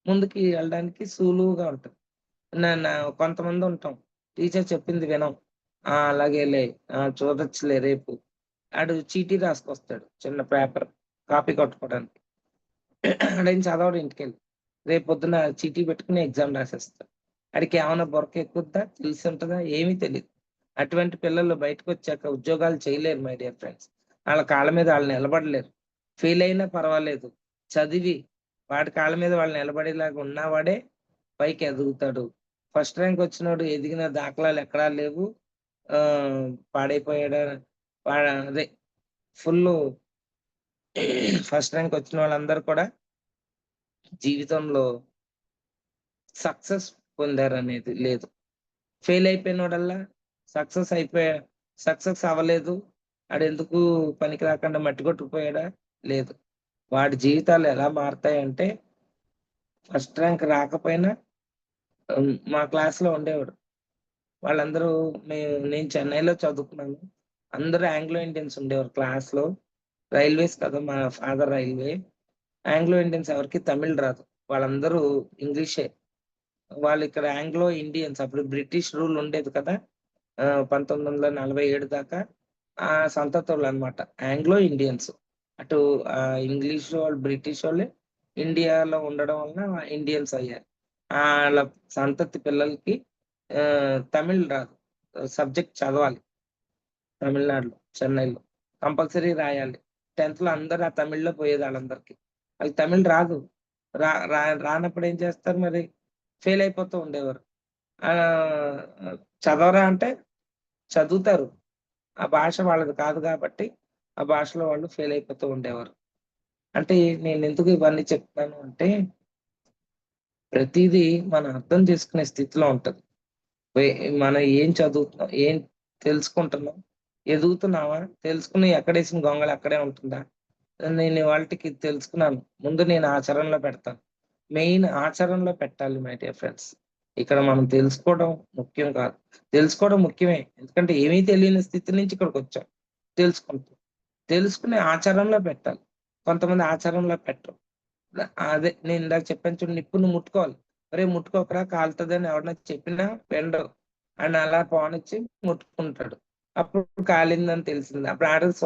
ముందుకి వెళ్ళడానికి సులువుగా ఉంటుంది. కొంతమంది ఉంటాం టీచర్ చెప్పింది వినం, అలాగేలే, చూడొచ్చులే రేపు ఆడు చీటీ రాసుకొస్తాడు చిన్న పేపర్ కాపీ కొట్టుకోవడానికి. ఆడేం చదవడు ఇంటికెళ్ళి. రేపొద్దున చీటీ పెట్టుకొని ఎగ్జామ్ రాసేస్తాడు. ఆడికేమన్నా బుర్ర ఎక్కుద్దా? తెలిసుంటదా? ఏమీ తెలీదు. అటువంటి పిల్లలు బయటకొచ్చాక ఉద్యోగాలు చేయలేరు మై డియర్ ఫ్రెండ్స్. ఆళ్ళ కాళ్ళ మీద ఆళ్ళు నిలబడలేరు. ఫెయిల్ అయినా పర్వాలేదు. చదివి వాడి కాళ్ళ మీద వాళ్ళు నిలబడేలాగా ఉన్నవాడే పైకి ఎదుగుతాడు. ఫస్ట్ ర్యాంక్ వచ్చినోడు ఎదిగిన దాఖలాలెక్కడా లేవు. పాడైపోయాడా అదే ఫుల్లు ఫస్ట్ ర్యాంక్ వచ్చిన వాళ్ళందరూ కూడా జీవితంలో సక్సెస్ పొందారనేది లేదు. ఫెయిల్ అయిపోయినోడల్లా సక్సెస్ అయిపోయా సక్సెస్ అవ్వలేదు. ఆడెందుకు పనికి రాకుండా మట్టి కొట్టుకుపోయాడా? లేదు. వాడి జీవితాలు ఎలా మారతాయంటే ఫస్ట్ ర్యాంక్ రాకపోయినా మా క్లాస్‌లో ఉండేవాడు. వాళ్ళందరూ నేను చెన్నైలో చదువుకున్నాను. అందరూ ఆంగ్లో ఇండియన్స్ ఉండేవారు క్లాస్‌లో. రైల్వేస్ కదా! మా ఫాదర్ రైల్వే. ఆంగ్లో ఇండియన్స్ ఎవరికీ తమిళ్ రాదు. వాళ్ళందరూ ఇంగ్లీషే. వాళ్ళిక్కడ ఆంగ్లో ఇండియన్స్ అప్పుడు బ్రిటిష్ రూల్ ఉండేది కదా! 1947 దాకా ఆ సంతతోళ్ళనమాట. Anglo Indians. అటు ఇంగ్లీష్ వాళ్ళు, బ్రిటిష్ వాళ్ళే ఇండియాలో ఉండడం వలన ఇండియన్స్ అయ్యారు. ఆళ్ళ సంతతి పిల్లలకి తమిళ్ రాదు. సబ్జెక్ట్ చదవాలి. తమిళనాడులో, చెన్నైలో. కంపల్సరీ రాయాలి. 10థ్‌లో అందరూ ఆ తమిళ్‌లో పోయేది ఆళ్ళందరికి. ఆళ్ళకి తమిళ్ రాదు. రా రా రానప్పుడు ఏం చేస్తారు మరి? ఫెయిల్ అయిపోతూ ఉండేవారు. ఆహ్, చదవరా అంటే చదువుతారు. ఆ భాష వాళ్ళది కాదు కాబట్టి, ఆ భాషలో వాళ్ళు ఫెయిల్ అయిపోతూ ఉండేవారు. అంటే నేనెందుకు ఇవన్నీ చెప్తున్నాను అంటే, ప్రతీదీ మనం అర్థం చేసుకునే స్థితిలో ఉంటది. వె మనం ఏం చదువుతున్నాం? ఏం తెలుసుకుంటున్నాం? ఎదుగుతున్నామా? తెలుసుకుని ఎక్కడేసిన గొంగళి అక్కడే ఉంటుందా? నేను ఇవాల్టికి తెలుసుకున్నాను. ముందు నేను ఆచరణలో పెడతాను. మెయిన్ ఆచరణలో పెట్టాలి మై డియర్ ఫ్రెండ్స్. ఇక్కడ మనం తెలుసుకోవడం ముఖ్యం కాదు. తెలుసుకోవడం ముఖ్యమే. ఎందుకంటే ఏమీ తెలియని స్థితి నుంచి ఇక్కడికొచ్చాం. తెలుసుకుంటూ. తెలుసుకుని ఆచరణలో పెట్టాలి. కొంతమంది ఆచరణలో పెట్టరు. అదే నేను ఇందాక చెప్పాను చూడు నిప్పు నువ్వు ముట్టుకోవాలి. "ఒరేయ్! ముట్టుకోకురా కాలుతదని" ఎవరైనా చెప్పినా వినడు. ఆడిని అలా పోనిచ్చి ముట్టుకుంటాడు. అప్పుడు కాలిందని తెలిసింది. అప్పుడు ఆడికి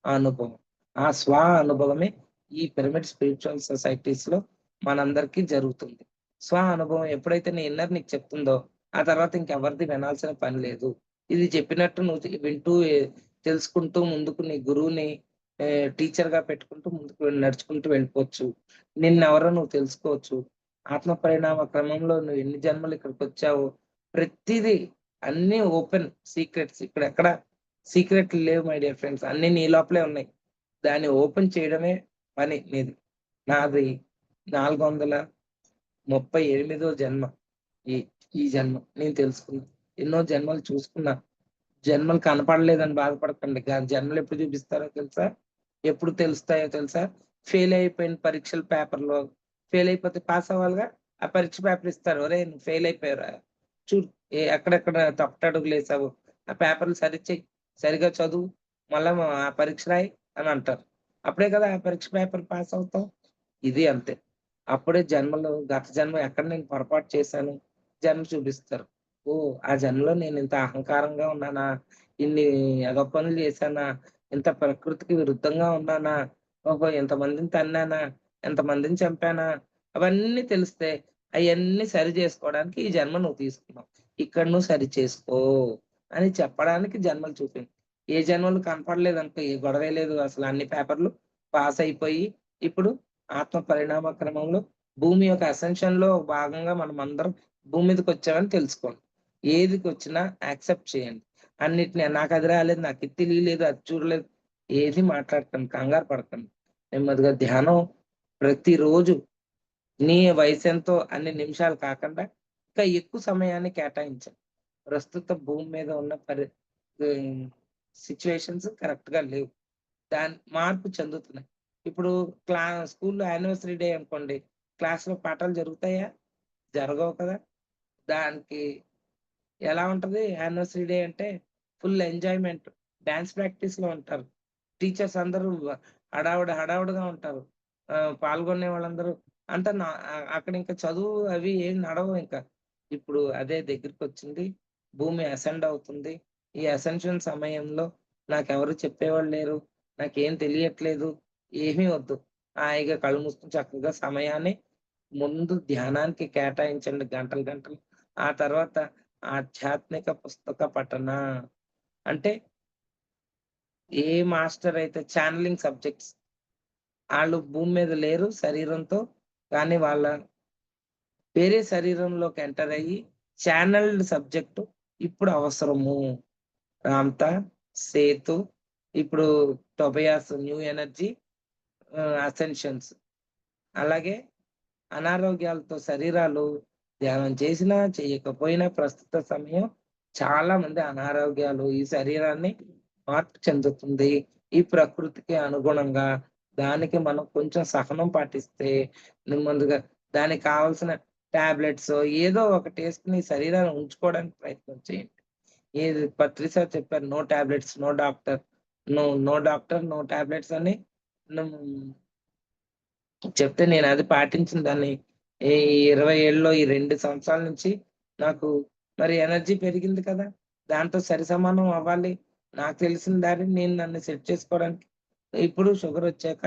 అనుభవం. ఆ అనుభవమే ఈ పిరమిడ్ స్పిరిచువల్ సొసైటీస్‌లో మనందరికీ జరుగుతుంది. అనుభవం ఎప్పుడైతే నీ ఇన్నర్ నీకు చెప్తుందో, ఆ తర్వాత ఇంకెవరిది వినాల్సిన పని లేదు. ఇది చెప్పినట్టు నువ్వు వింటూ తెలుసుకుంటూ ముందుకు నీ గురువుని టీచర్‌గా పెట్టుకుంటూ ముందుకు నడుచుకుంటూ వెళ్ళిపోవచ్చు. నిన్నెవరో నువ్వు తెలుసుకోవచ్చు. ఆత్మ పరిణామ క్రమంలో నువ్వు ఎన్ని జన్మలు ఇక్కడికొచ్చావో ప్రతీదీ అన్నీ ఓపెన్ సీక్రెట్స్. ఇక్కడెక్కడ సీక్రెట్లు లేవు మై డియర్ ఫ్రెండ్స్. అన్నీ నీ లోపలే ఉన్నాయి. దాన్ని ఓపెన్ చేయడమే పని నీది. నాది 438 జన్మ. ఈ ఈ జన్మ నేను తెలుసుకున్నా. ఎన్నో జన్మలు చూసుకున్నా. జన్మలు కనపడలేదని బాధపడకండి. జన్మలెప్పుడు చూపిస్తారో తెలుసా? ఎప్పుడు తెలుస్తాయో తెలుసా? ఫెయిల్ అయిపోయిన పరీక్షల పేపర్‌లో ఫెయిల్ అయిపోతే పాస్ అవ్వాలిగా. ఆ పరీక్ష పేపర్ ఇస్తారు. "ఒరేయ్! నువ్వు ఫెయిల్ అయిపోయావురా. చూడు ఎక్కడెక్కడ తప్పటడుగులేసావో ఆ పేపర్‌లు సరిచెయి. సరిగ్గా చదువు. మళ్ళా ఆ పరీక్ష రాయి" అని అంటారు. అప్పుడే కదా ఆ పరీక్ష పేపర్ పాస్ అవుతాం. ఇది అంతే. అప్పుడే జన్మలో గత జన్మ ఎక్కడ నేను పొరపాటు చేశాను, జన్మ చూపిస్తారు. ఓహ్! ఆ జన్మలో నేనింత అహంకారంగా ఉన్నానా? ఇన్ని ఎదవ పనులు చేశానా? ఇంత ప్రకృతికి విరుద్ధంగా ఉన్నానా? ఓహో! ఇంతమందిని తన్నానా? ఎంతమందిని చంపానా? అవన్నీ తెలిస్తే అయన్నీ సరి చేసుకోవడానికి ఈ జన్మ నువ్వు తీసుకున్నావు. ఇక్కడ నువ్వు సరి చేసుకో అని చెప్పడానికి జన్మలు చూపింది. ఏ జన్మలు కనపడలేదనుకో, ఏ గొడవే లేదు అసలు అన్ని పేపర్‌లు పాస్ అయిపోయి ఇప్పుడు ఆత్మ పరిణామ క్రమంలో భూమి యొక్క అసెన్షన్‌లో భాగంగా మనమందరం భూమి మీదకొచ్చామని తెలుసుకోండి. ఏదికొచ్చినా యాక్సెప్ట్ చేయండి. అన్నిటిని నాకది రాలేదు, నాకిది తెలియలేదు, అది చూడలేదు ఏది మాట్లాడకండి. కంగారు పడకండి. నెమ్మదిగా ధ్యానం ప్రతిరోజు నీ వయసెంతో అన్ని నిమిషాలు కాకుండా ఇంకా ఎక్కువ సమయాన్ని కేటాయించండి. ప్రస్తుత భూమి మీద ఉన్న హ్మ్, సిట్యుయేషన్స్ కరెక్ట్‌గా లేవు. మార్పు చెందుతున్నాయి. ఇప్పుడు స్కూల్‌లో యానివర్సరీ డే అనుకోండి. క్లాస్‌లో పాఠాలు జరుగుతాయా? జరగవు కదా! దానికి ఎలా ఉంటది యానివర్సరీ డే అంటే ఫుల్ ఎంజాయ్‌మెంట్. డాన్స్ ప్రాక్టీస్‌లో ఉంటారు. టీచర్స్ అందరూ హడావుడిగా ఉంటారు. పాల్గొనే వాళ్ళందరూ అంతా అక్కడ ఇంకా చదువు అవి ఏం నడవవు ఇంకా. ఇప్పుడు అదే దగ్గరికొచ్చింది. భూమి అసెండ్ అవుతుంది. ఈ అసెన్షన్ సమయంలో నాకెవరు చెప్పేవాళ్ళు లేరు. నాకేం తెలియట్లేదు. ఏమీ వద్దు. హాయిగా కళ్ళు మూసుకొని చక్కగా సమయాన్ని ముందు ధ్యానానికి కేటాయించండి గంటలు, గంటలు. ఆ తర్వాత ఆధ్యాత్మిక పుస్తక పఠన. అంటే ఏ మాస్టర్ అయితే చానెలింగ్ సబ్జెక్ట్స్ ఆళ్ళు భూమి మీద లేరు శరీరంతో. కానీ వాళ్ళ వేరే శరీరంలోకి ఎంటర్ అయ్యి చానెల్డ్ సబ్జెక్ట్ ఇప్పుడు అవసరము. 'రామ్తా', 'సేతు', ఇప్పుడు 'టొబయాస్ న్యూ ఎనర్జీ', 'అసెన్షన్స్'. అలాగే అనారోగ్యాలతో శరీరాలు ధ్యానం చేసినా, చేయకపోయినా ప్రస్తుత సమయం చాలా మంది అనారోగ్యాలు ఈ శరీరాన్ని మార్పు చెందుతుంది. ఈ ప్రకృతికి అనుగుణంగా దానికి మనం కొంచెం సహనం పాటిస్తే నెమ్మదిగా దానికి కావాల్సిన టాబ్లెట్సో ఏదో ఒకటేసుకొని శరీరాన్ని ఉంచుకోవడానికి ప్రయత్నం చేయండి. ఏది పత్రి సార్ చెప్పారు. No tablets, no doctor. No doctor, no tablets అని హ్మ్. చెప్తే నేనది పాటించిన దాన్ని. ఈ 20 ఏళ్ళలో ఈ 2 సంవత్సరాల నుంచి నాకు మరి ఎనర్జీ పెరిగింది కదా! దాంతో సరిసమానం అవ్వాలి. నాకు తెలిసిన దారిని నేను నన్ను సెట్ చేసుకోవడానికి ఇప్పుడు షుగరొచ్చాక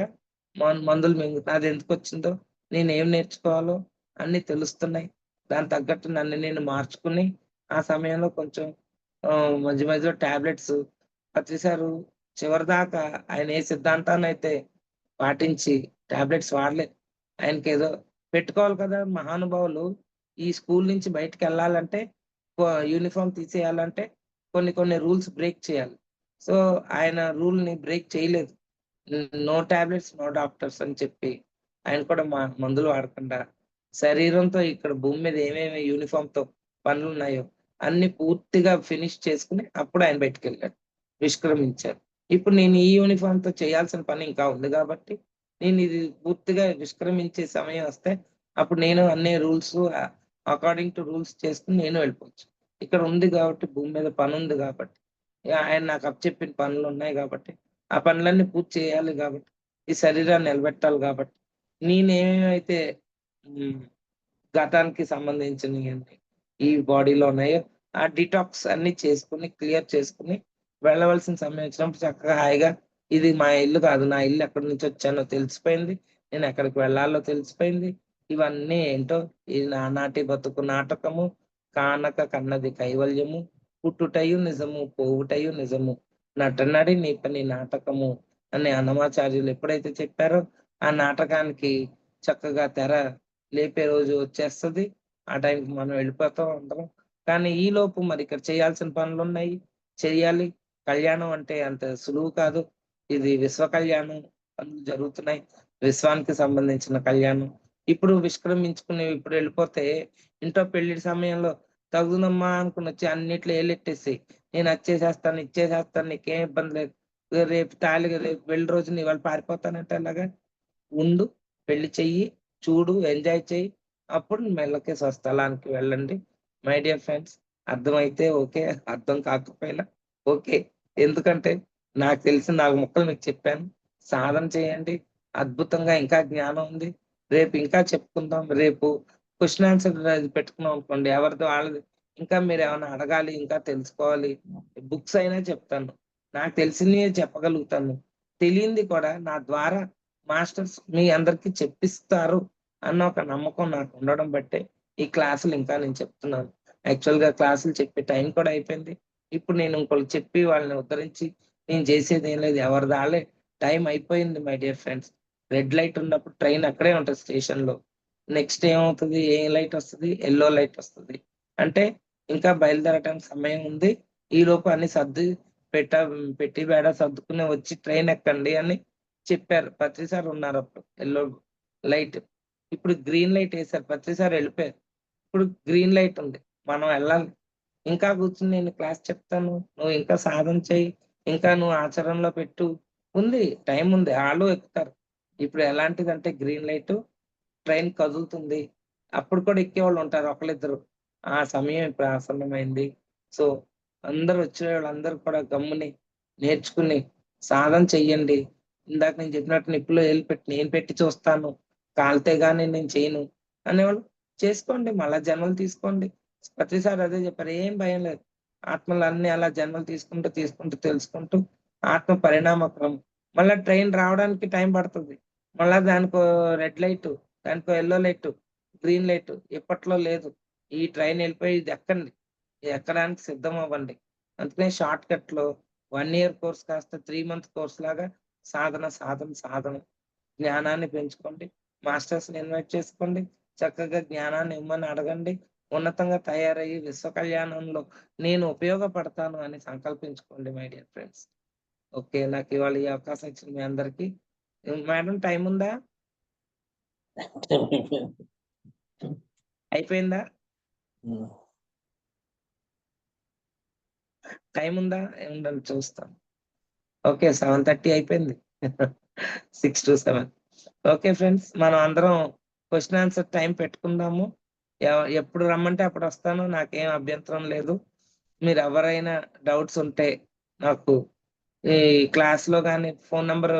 మందులు అదెందుకొచ్చిందో, నేనేం నేర్చుకోవాలో అన్నీ తెలుస్తున్నాయి. దానికి తగ్గట్టు నన్ను నేను మార్చుకుని, ఆ సమయంలో కొంచెం మధ్య మధ్యలో టాబ్లెట్స్ పత్రి సారు చివరిదాకా ఆయన ఏ సిద్ధాంతాన్నయితే పాటించి టాబ్లెట్స్ వాడలేదు. ఆయనకేదో పెట్టుకోవాలి కదా! మహానుభావులు ఈ స్కూలు నుంచి బయటికెళ్ళాలంటే యూనిఫార్మ్ తీసేయాలంటే కొన్ని కొన్ని రూల్స్ బ్రేక్ చేయాలి. సో, ఆయన రూల్‌ని బ్రేక్ చేయలేదు. నో టాబ్లెట్స్, నో డాక్టర్స్ అని చెప్పి ఆయన కూడా మందులు వాడకుండా శరీరంతో ఇక్కడ భూమి మీద ఏమేమి యూనిఫార్మ్‌తో పనులున్నాయో అన్నీ పూర్తిగా ఫినిష్ చేసుకొని అప్పుడు ఆయన బయటికెళ్ళాడు. విశ్రమించారు. ఇప్పుడు నేను ఈ యూనిఫార్మ్‌తో చేయాల్సిన పని ఇంకా ఉంది గాబట్టి, నేనిది పూర్తిగా విశ్రమించే సమయం వస్తే, అప్పుడు నేను అన్ని రూల్సు అకార్డింగ్ టు రూల్స్ చేసుకొని నేను వెళ్ళిపోవచ్చు. ఇక్కడ ఉంది గాబట్టి, భూమి మీద పనుంది గాబట్టి, ఆయన నాకు అప్పచెప్పిన పనులున్నాయి గాబట్టి, ఆ పనులన్నీ పూర్తి చేయాలి గాబట్టి, ఈ శరీరాన్ని నిలబెట్టాలి గాబట్టి, నేనేమేమైతే హ్మ్. గతానికి సంబంధించినయన్ని ఈ బాడీలో ఉన్నాయో, ఆ డిటాక్స్ అన్నీ చేసుకొని, క్లియర్ చేసుకొని, వెళ్ళవలసిన సమయం వచ్చినప్పుడు చక్కగా హాయిగా ఇది మా ఇల్లు కాదు. నా ఇల్లు ఎక్కడి నుంచొచ్చానో తెలిసిపోయింది. నేనెక్కడికి వెళ్ళాలో తెలిసిపోయింది. ఇవన్నీ ఏంటో ఈ నానాటి బతుకు నాటకము, కానక కన్నది కైవల్యము, పుట్టుటయు నిజము, పోవుటయు నిజము, నటనడి నీ పని నాటకము అని అన్నమాచార్యులు ఎప్పుడైతే చెప్పారో, ఆ నాటకానికి చక్కగా తెర లేపే రోజు వచ్చేస్తది. ఆ టైంకి మనం వెళ్ళిపోతాం అందరం. కానీ ఈలోపు మరి ఇక్కడ చేయాల్సిన పనులున్నాయి. చెయ్యాలి. కళ్యాణం అంటే అంత సులువు కాదు. ఇది విశ్వ కళ్యాణం పనులు జరుగుతున్నాయి. విశ్వానికి సంబంధించిన కళ్యాణం. ఇప్పుడు విష్క్రమించుకుని ఇప్పుడు వెళ్ళిపోతే ఇంట్లో పెళ్లి సమయంలో తగుదమ్మా అనుకునొచ్చి అన్నిట్లో ఏలెట్టేసి నేను అది చేసేస్తాను, ఇది చేసేస్తాను నీకేం ఇబ్బంది లేదు. రేపు పెళ్లి రోజున ఇవాళ పారిపోతానంటే ఎలాగా? ఉండు, పెళ్లి చెయ్యి, చూడు, ఎంజాయ్ చెయ్యి. అప్పుడు మెల్లగా స్వస్థలానికి వెళ్ళండి. మై డియర్ ఫ్రెండ్స్ అర్థమైతే ఓకే. అర్థం కాకపోయినా ఓకే. ఎందుకంటే నాకు తెలిసిన 4 ముక్కలు మీకు చెప్పాను. సాధన చేయండి. అద్భుతంగా ఇంకా జ్ఞానం ఉంది. రేపు ఇంకా చెప్పుకుందాం. రేపు క్వెషన్ ఆన్సర్ అది పెట్టుకున్నాం అనుకోండి. ఎవరిది వాళ్ళది ఇంకా మీరేమన్నా అడగాలి, ఇంకా తెలుసుకోవాలి. బుక్స్ అయినా చెప్తాను. నాకు తెలిసినయే చెప్పగలుగుతాను. తెలియంది కూడా నా ద్వారా మాస్టర్స్ మీ అందరికి చెప్పిస్తారు అన్న ఒక నమ్మకం నాకుండడం బట్టే ఈ క్లాసులు ఇంకా నేను చెప్తున్నాను. యాక్చువల్‌గా క్లాసులు చెప్పే టైం కూడా అయిపోయింది. ఇప్పుడు నేను ఇంకోళ్ళకి చెప్పి వాళ్ళని ఉద్ధరించి నేను చేసేదేం లేదు. ఎవరిది ఆళ్ళే టైం అయిపోయింది my dear friends. Red light ఉన్నప్పుడు ట్రైన్ అక్కడే ఉంటది స్టేషన్‌లో. నెక్స్ట్ ఏమవుతది? ఏ లైట్ వస్తది? యెల్లో లైట్ వస్తది. అంటే ఇంకా బయలుదేరటానికి సమయం ఉంది. ఈలోపు అన్ని సర్ది పెట్టి బేడా సర్దుకుని వచ్చి ట్రైన్ ఎక్కండి అని చెప్పారు. పత్రి సార్ ఉన్నారప్పుడు. Yellow light. ఇప్పుడు గ్రీన్ లైట్ ఎసారు. పత్రి సార్ ఎళ్ళిపోయారు. ఇప్పుడు గ్రీన్ లైట్ ఉంది. మనం ఎళ్ళాలి. ఇంకా కూర్చొని నేను క్లాస్ చెప్తాను. నువ్వు ఇంకా సాధన చెయ్యి. ఇంకా నువ్వు ఆచరణలో పెట్టు. ఉంది. టైం ఉంది. ఆళ్ళు ఎక్కుతారు. ఇప్పుడు ఎలాంటిదంటే గ్రీన్ లైటు ట్రైన్ కదులుతుంది. అప్పుడు కూడా ఎక్కేవాళ్ళుంటారు ఒకళ్ళిద్దరు. ఆ సమయం ఇప్పుడు ఆసన్నమైంది. సో, అందరూ వచ్చేవాళ్ళందరూ కూడా గమ్ముని నేర్చుకుని సాధన చెయ్యండి. ఇందాక నేను చెప్పినట్టు నిప్పులో ఏళ్ళు పెట్టి నేను పెట్టి చూస్తాను. కాలితే గాని నేను చేయను అనేవాళ్ళు చేసుకోండి. మళ్ళా జన్మలు తీసుకోండి. ప్రతిసారి అదే చెప్పారు. ఏం భయం లేదు. ఆత్మలన్నీ అలా జన్మలు తీసుకుంటూ, తీసుకుంటూ తెలుసుకుంటూ ఆత్మ పరిణామక్రమం. మళ్ళా ట్రైన్ రావడానికి టైం పడుతుంది. మళ్ళా దానికో రెడ్ లైట్, దానికో యెల్లో లైట్, గ్రీన్ లైట్ ఇప్పట్లో లేదు. ఈ ట్రైన్ వెళ్ళిపోయి ఇది ఎక్కండి. ఎక్కడానికి సిద్ధం అవ్వండి. అందుకనే షార్ట్ కట్‌లో 1 ఇయర్ కోర్స్ కాస్త 3 మంత్ కోర్స్ లాగా సాధన, సాధన, సాధన. జ్ఞానాన్ని పెంచుకోండి. మాస్టర్స్‌ని ఇన్వైట్ చేసుకోండి. చక్కగా జ్ఞానాన్ని ఇమ్మని అడగండి. ఉన్నతంగా తయారయ్యి విశ్వ కళ్యాణంలో నేను ఉపయోగపడతాను అని సంకల్పించుకోండి మై డియర్ ఫ్రెండ్స్. ఓకే. నాకివాళ ఈ అవకాశం ఇచ్చిన మీ అందరికి మేడం టైమ్ ఉందా? అయిపోయిందా? హ్మ్. టైమ్ ఉందా? ఉండండి చూస్తాను. ఓకే. 7:30 అయిపోయింది. 6-7. Okay friends. మనం అందరం క్వెషన్ ఆన్సర్ టైం పెట్టుకుందాము. ఎప్పుడు రమ్మంటే అప్పుడు వస్తాను. నాకేం అభ్యంతరం లేదు. మీరెవరైనా డౌట్స్ ఉంటే నాకు ఈ క్లాస్‌లో గాని ఫోను నంబరు